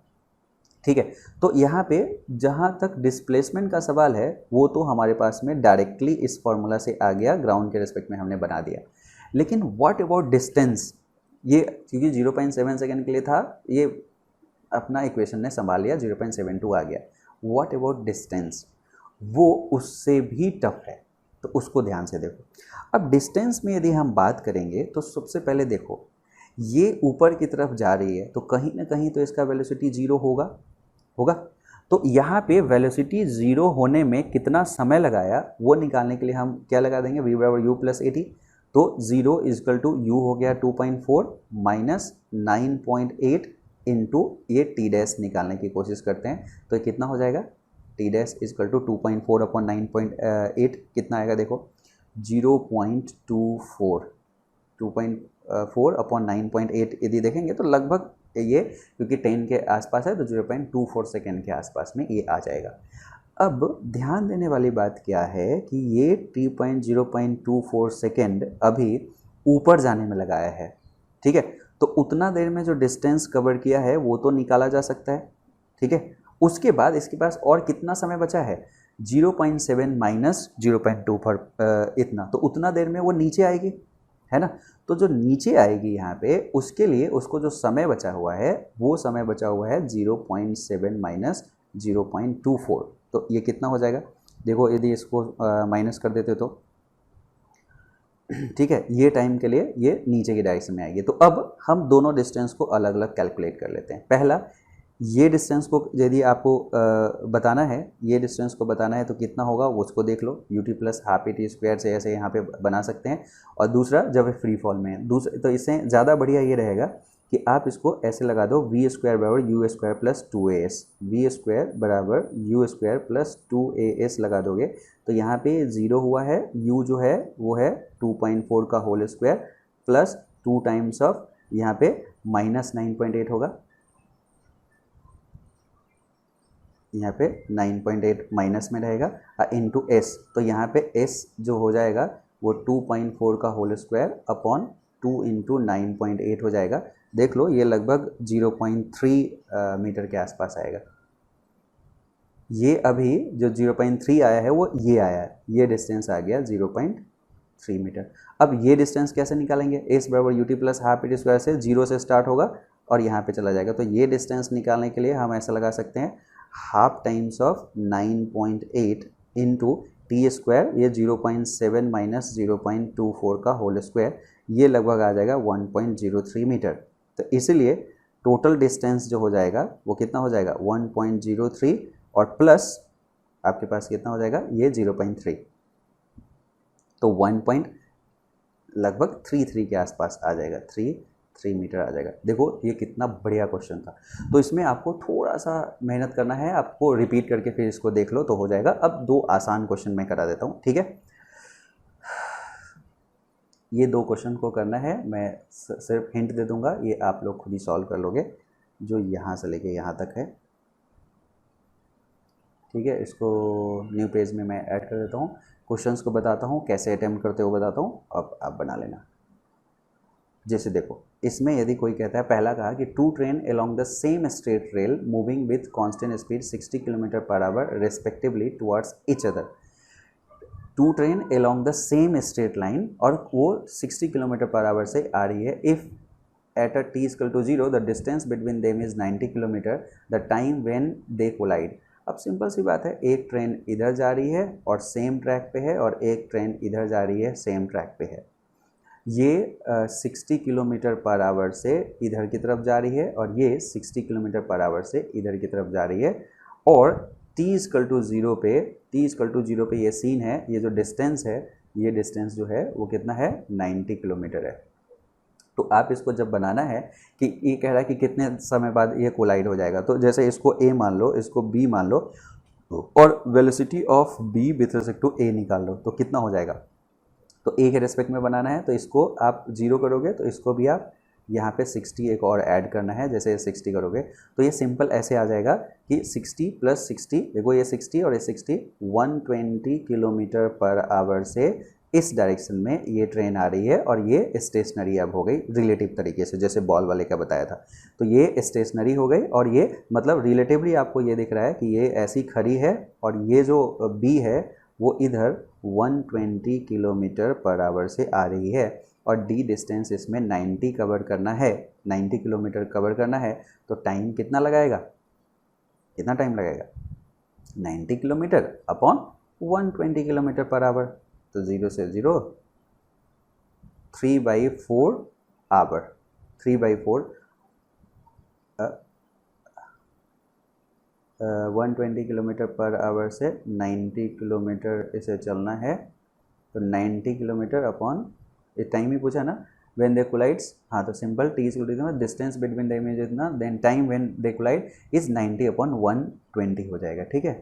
A: ठीक है, तो यहाँ पे जहाँ तक डिस्प्लेसमेंट का सवाल है वो तो हमारे पास में डायरेक्टली इस फॉर्मूला से आ गया, ग्राउंड के रिस्पेक्ट में हमने बना दिया। लेकिन व्हाट अबाउट डिस्टेंस, ये क्योंकि 0.7 सेकेंड के लिए था, ये अपना इक्वेशन ने संभाल लिया, 0.72 आ गया। व्हाट अबाउट डिस्टेंस, वो उससे भी टफ है, तो उसको ध्यान से देखो। अब डिस्टेंस में यदि हम बात करेंगे तो सबसे पहले देखो, ये ऊपर की तरफ जा रही है तो कहीं ना कहीं तो इसका वेलोसिटी जीरो होगा। तो यहाँ पे वेलोसिटी जीरो होने में कितना समय लगाया वो निकालने के लिए हम क्या लगा देंगे, v बराबर u प्लस ए टी। तो 0 इजकल टू यू हो गया 2.4 माइनस 9.8 इंटू ये टी डैश निकालने की कोशिश करते हैं, तो कितना हो जाएगा, T dash is equal to 2.4 upon 9.8 कितना आएगा, देखो 0.24, 2.4 अपॉन 9.8 यदि देखेंगे तो लगभग ये, क्योंकि 10 के आसपास है तो 0.24 सेकेंड के आसपास में ये आ जाएगा। अब ध्यान देने वाली बात क्या है कि ये 0.24 सेकेंड अभी ऊपर जाने में लगाया है। ठीक है, तो उतना देर में जो डिस्टेंस कवर किया है वो तो निकाला जा सकता है। ठीक है, उसके बाद इसके पास और कितना समय बचा है, 0.7 माइनस 0.24 इतना, तो उतना देर में वो नीचे आएगी, है ना। तो जो नीचे आएगी यहाँ पे, उसके लिए उसको जो समय बचा हुआ है वो समय बचा हुआ है 0.7 माइनस 0.24, तो ये कितना हो जाएगा, देखो यदि इसको माइनस कर देते तो ठीक है, ये टाइम के लिए ये नीचे की डायरेक्शन में आएगी। तो अब हम दोनों डिस्टेंस को अलग अलग कैलकुलेट कर लेते हैं। पहला, ये डिस्टेंस को यदि आपको बताना है, ये डिस्टेंस को बताना है तो कितना होगा वो उसको देख लो, U T plus half A T square से ऐसे यहाँ पे बना सकते हैं। और दूसरा, जब फ्री फॉल में है दूसरा, तो इससे ज़्यादा बढ़िया ये रहेगा कि आप इसको ऐसे लगा दो, वी स्क्वायर बराबर U square plus 2as, V square बराबर यू स्क्वायर प्लस 2as लगा दोगे तो यहाँ पे 0 हुआ है, u जो है वो है 2.4 का whole square plus 2 times of यहाँ पे -9.8 होगा, यहाँ पे 9.8 माइनस में रहेगा इंटू एस, तो यहाँ पे एस जो हो जाएगा वो 2.4 का होल स्क्वायर अपॉन 2 इंटू 9.8 हो जाएगा। देख लो ये लगभग 0.3 मीटर के आसपास आएगा। ये अभी जो 0.3 आया है वो ये आया है, ये डिस्टेंस आ गया 0.3 मीटर। अब ये डिस्टेंस कैसे निकालेंगे, एस बराबर you T plus half T square से 0 से स्टार्ट होगा और यहाँ पे चला जाएगा। तो ये डिस्टेंस निकालने के लिए हम ऐसा लगा सकते हैं half times of 9.8 into T square, ये 0.7 माइनस 0.24 का होल स्क्वायर, ये लगभग आ जाएगा 1.03 मीटर। तो इसलिए टोटल डिस्टेंस जो हो जाएगा वो कितना हो जाएगा 1.03 और प्लस आपके पास कितना हो जाएगा ये 0.3, तो 1 लगभग 33 के आसपास आ जाएगा, 3 मीटर आ जाएगा। देखो ये कितना बढ़िया क्वेश्चन था। तो इसमें आपको थोड़ा सा मेहनत करना है, आपको रिपीट करके फिर इसको देख लो तो हो जाएगा। अब 2 आसान क्वेश्चन मैं करा देता हूँ, ठीक है। ये 2 क्वेश्चन को करना है, मैं सिर्फ हिंट दे दूंगा, ये आप लोग खुद ही सॉल्व कर लोगे, जो यहाँ से लेके यहाँ तक है, ठीक है। इसको न्यू पेज में मैं ऐड कर देता हूँ, क्वेश्चंस को बताता हूँ, कैसे अटेम्प्ट करते हो बताता हूँ, अब आप बना लेना। जैसे देखो इसमें यदि कोई कहता है, पहला कहा कि 2 train along the same straight rail moving with constant speed 60 kilometre per our respectively towards each other. 2 train along the same straight line और वो 60 किलोमीटर पर आवर से आ रही है। If at a t equal to 0 the distance between them is 90 kilometre, the time when they collide. अब simple सी बात है, एक ट्रेन इधर जा रही है और सेम ट्रैक पे है, और एक ट्रेन इधर जा रही है सेम ट्रैक पे है। ये 60 किलोमीटर पर आवर से इधर की तरफ जा रही है और ये 60 किलोमीटर पर आवर से इधर की तरफ जा रही है। और t इक्वल टू 0 पे, t इक्वल टू 0 पे ये सीन है, ये जो डिस्टेंस है, ये डिस्टेंस जो है वो कितना है 90 किलोमीटर है। तो आप इसको जब बनाना है कि ये कह रहा है कि कितने समय बाद ये कोलाइड हो जाएगा, तो जैसे इसको a मान लो, इसको b मान लो, और velocity of b with respect to a निकाल लो, तो कितना हो जाएगा। तो a के रेस्पेक्ट में बनाना है, तो इसको आप 0 करोगे तो इसको भी आप यहाँ पे 60 एक और ऐड करना है, जैसे 60 करोगे तो ये सिंपल ऐसे आ जाएगा कि 60 प्लस 60, देखो ये 60 और ये 60, 120 किलोमीटर पर आवर से इस डायरेक्शन में ये ट्रेन आ रही है, और ये स्टेशनरी अब हो गई रिलेटिव तरीके से, जैसे बॉल वाले का बताया था। तो ये स्टेशनरी हो गई, और ये मतलब रिलेटिवली आपको ये दिख रहा है कि ये ऐसी खड़ी है, और ये जो बी है वो इधर 120 किलोमीटर पर आवर से आ रही है, और डी डिस्टेंस इसमें 90 कवर करना है, 90 किलोमीटर कवर करना है। तो टाइम कितना लगाएगा, कितना टाइम लगेगा 90 kilometre upon 120 kilometre per our, तो 0 से 0, 3/4 आवर, 3/4 120 किलोमीटर पर आवर से 90 किलोमीटर इसे चलना है, तो 90 किलोमीटर अपॉन, ये टाइम ही पूछा ना, व्हेन दे कोलाइड्स, हाँ तो simple t equal to distance between the image इतना, then time when they collide is 90 upon 120 हो जाएगा, ठीक है।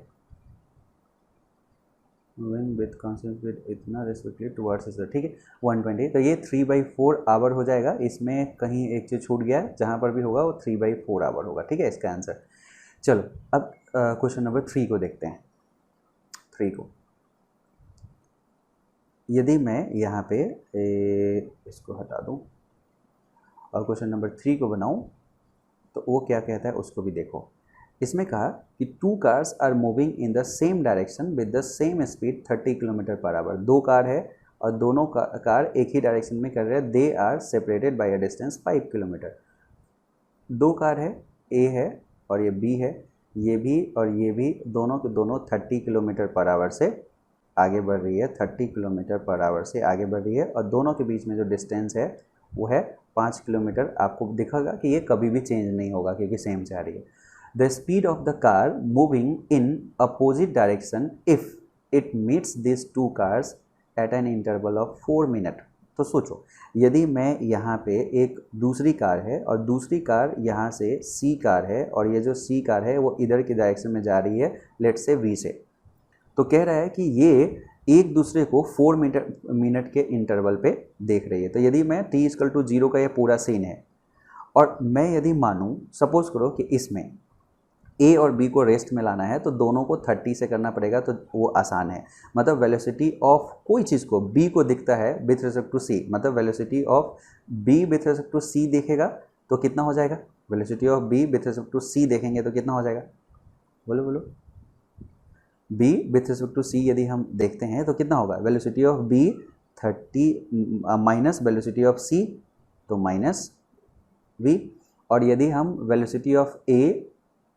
A: व्हेन विथ कांस्टेंट स्पीड इतना रेस्पेक्टिवली टुवर्ड्स इज, ठीक है 120, तो ये 3/4 आवर हो जाएगा। इसमें कहीं एक चीज़ छूट गया, जहाँ पर भी होगा वो 3/4 आवर होगा, ठीक है इसका आंसर। चलो अब क्वेश्चन नंबर 3 को देखते हैं। 3 को यदि मैं यहाँ पे इसको हटा दूँ और क्वेश्चन नंबर 3 को बनाऊँ, तो वो क्या कहता है उसको भी देखो। इसमें कहा कि 2 cars are moving in the same direction with the same speed 30 kilometre per hour. 2 car है और दोनों कार एक ही डायरेक्शन में कर रहे हैं, they are separated by a distance 5 kilometre. 2 car है, ए है और ये बी है, ये भी और ये भी, दोनों के दोनों 30 किलोमीटर पर आवर से आगे बढ़ रही है, 30 किलोमीटर पर आवर से आगे बढ़ रही है, और दोनों के बीच में जो डिस्टेंस है वो है 5 किलोमीटर। आपको दिखेगा कि ये कभी भी चेंज नहीं होगा क्योंकि सेम से आ रही है। The speed of the car moving in opposite direction if it meets this 2 cars at an interval of 4 minute. तो सोचो यदि मैं यहाँ पे, एक दूसरी कार है और दूसरी कार यहाँ से सी कार है, और ये जो सी कार है वो इधर की डायरेक्शन में जा रही है, लेट से वी से, तो कह रहा है कि ये एक दूसरे को 4 मिनट के इंटरवल पे देख रही है। तो यदि मैं t इक्वल टू 0 का ये पूरा सीन है, और मैं यदि मानूँ, सपोज करो कि इसमें a और b को रेस्ट में लाना है, तो दोनों को 30 से करना पड़ेगा, तो वो आसान है। मतलब वेलोसिटी ऑफ कोई चीज़ को b को दिखता है विथ रिस्पेक्ट टू c, मतलब velocity of b with respect to c देखेगा तो कितना हो जाएगा, velocity of b with respect to c देखेंगे तो कितना हो जाएगा, बोलो बोलो, B with respect to C यदि हम देखते हैं तो कितना होगा, velocity of B 30 minus velocity of C, तो माइनस वी। और यदि हम velocity of A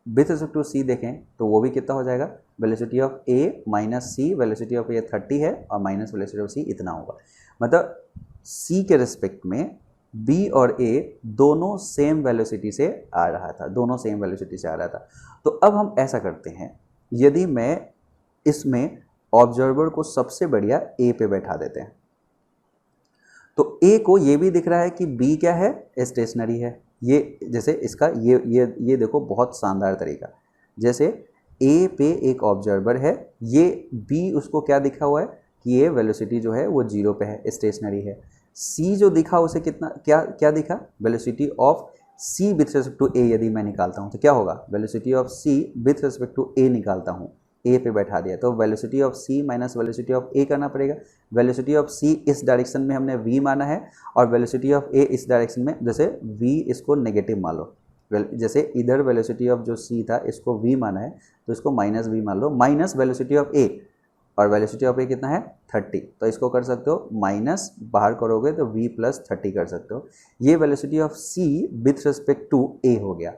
A: with respect to C देखें तो वो भी कितना हो जाएगा, velocity of A minus C, velocity of A 30 है और माइनस वेलोसिटी ऑफ सी इतना होगा। मतलब सी के रिस्पेक्ट में बी और ए दोनों सेम वेलोसिटी से आ रहा था, दोनों सेम वेलोसिटी से आ रहा था। तो अब हम ऐसा करते हैं, यदि मैं इसमें ऑब्जर्वर को सबसे बढ़िया ए पे बैठा देते हैं, तो ए को ये भी दिख रहा है कि बी क्या है, स्टेशनरी है। ये जैसे इसका ये देखो बहुत शानदार तरीका, जैसे ए पे एक ऑब्जर्वर है, ये बी उसको क्या दिखा हुआ है कि ये वेलोसिटी जो है वो 0 पे है, स्टेशनरी है। सी जो दिखा उसे कितना क्या दिखा, velocity of C with respect to A यदि मैं निकालता हूँ तो क्या होगा, velocity of C with respect to A निकालता हूँ, ए पे बैठा दिया तो velocity of C minus velocity of A करना पड़ेगा। वेलोसिटी ऑफ सी इस डायरेक्शन में हमने v माना है और वेलोसिटी ऑफ ए इस डायरेक्शन में, जैसे v इसको नेगेटिव मान लो, जैसे इधर वेलोसिटी ऑफ जो c था इसको v माना है तो इसको माइनस v मान लो, माइनस वेलोसिटी ऑफ a, और वेलोसिटी ऑफ ए कितना है 30, तो इसको कर सकते हो माइनस, बाहर करोगे तो v प्लस 30 कर सकते हो। ये velocity of c with respect to a हो गया,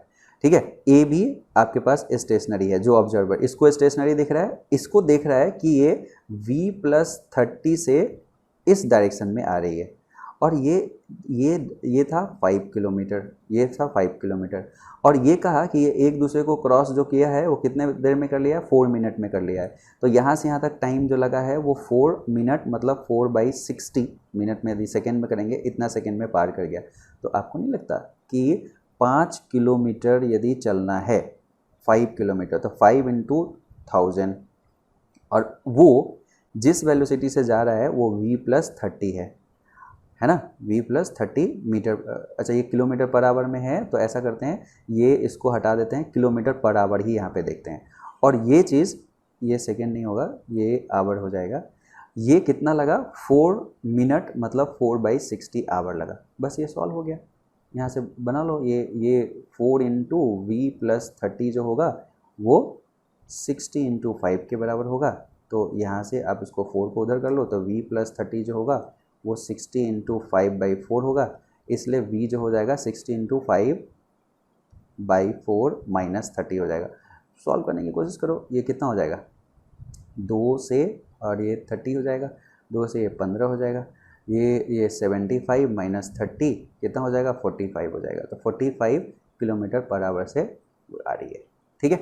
A: ठीक है। ए भी आपके पास स्टेशनरी है, जो ऑब्जर्वर इसको स्टेशनरी दिख रहा है, इसको देख रहा है कि ये v प्लस 30 से इस डायरेक्शन में आ रही है, और ये था 5 किलोमीटर, ये था 5 किलोमीटर, और ये कहा कि ये एक दूसरे को क्रॉस जो किया है वो कितने देर में कर लिया है, 4 मिनट में कर लिया है। तो यहाँ से यहाँ तक टाइम जो लगा है वो 4 मिनट, मतलब 4/60 मिनट में, यदि सेकेंड में करेंगे इतना सेकेंड में पार कर गया। तो आपको नहीं लगता कि 5 किलोमीटर यदि चलना है, 5 किलोमीटर तो 5 इंटू 1000, और वो जिस वेलोसिटी से जा रहा है वो v प्लस 30 है ना, v प्लस 30 मीटर, अच्छा ये किलोमीटर पर आवर में है, तो ऐसा करते हैं ये इसको हटा देते हैं, किलोमीटर पर आवर ही यहाँ पे देखते हैं, और ये चीज़, ये सेकेंड नहीं होगा, ये आवर हो जाएगा। ये कितना लगा, 4 मिनट, मतलब 4/60 आवर लगा। बस ये सॉल्व हो गया, यहाँ से बना लो, ये 4 इंटू वी प्लस 30 जो होगा वो 60 इंटू 5 के बराबर होगा। तो यहाँ से आप इसको 4 को उधर कर लो तो v प्लस 30 जो होगा वो 60 इंटू 5/4 होगा, इसलिए v जो हो जाएगा 60 इंटू 5/4 माइनस 30 हो जाएगा। सॉल्व करने की कोशिश करो, ये कितना हो जाएगा, 2 से, और ये 30 हो जाएगा, 2 से ये 15 हो जाएगा, ये 75 माइनस 30 कितना हो जाएगा, 45 हो जाएगा। तो 45 किलोमीटर पर आवर से आ रही है, ठीक है।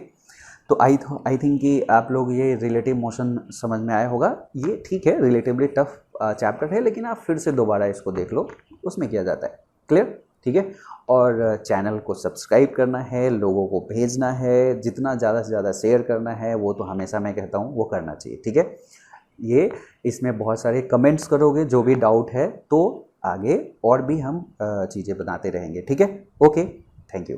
A: तो आई थिंक कि आप लोग ये रिलेटिव मोशन समझ में आया होगा। ये ठीक है, रिलेटिवली टफ चैप्टर है, लेकिन आप फिर से दोबारा इसको देख लो, उसमें किया जाता है, क्लियर, ठीक है। और चैनल को सब्सक्राइब करना है, लोगों को भेजना है, जितना ज़्यादा से ज़्यादा शेयर करना है, वो तो हमेशा मैं कहता हूँ वो करना चाहिए, ठीक है। ये इसमें बहुत सारे कमेंट्स करोगे, जो भी डाउट है तो आगे और भी हम चीज़ें बनाते रहेंगे, ठीक है। Okay, thank you.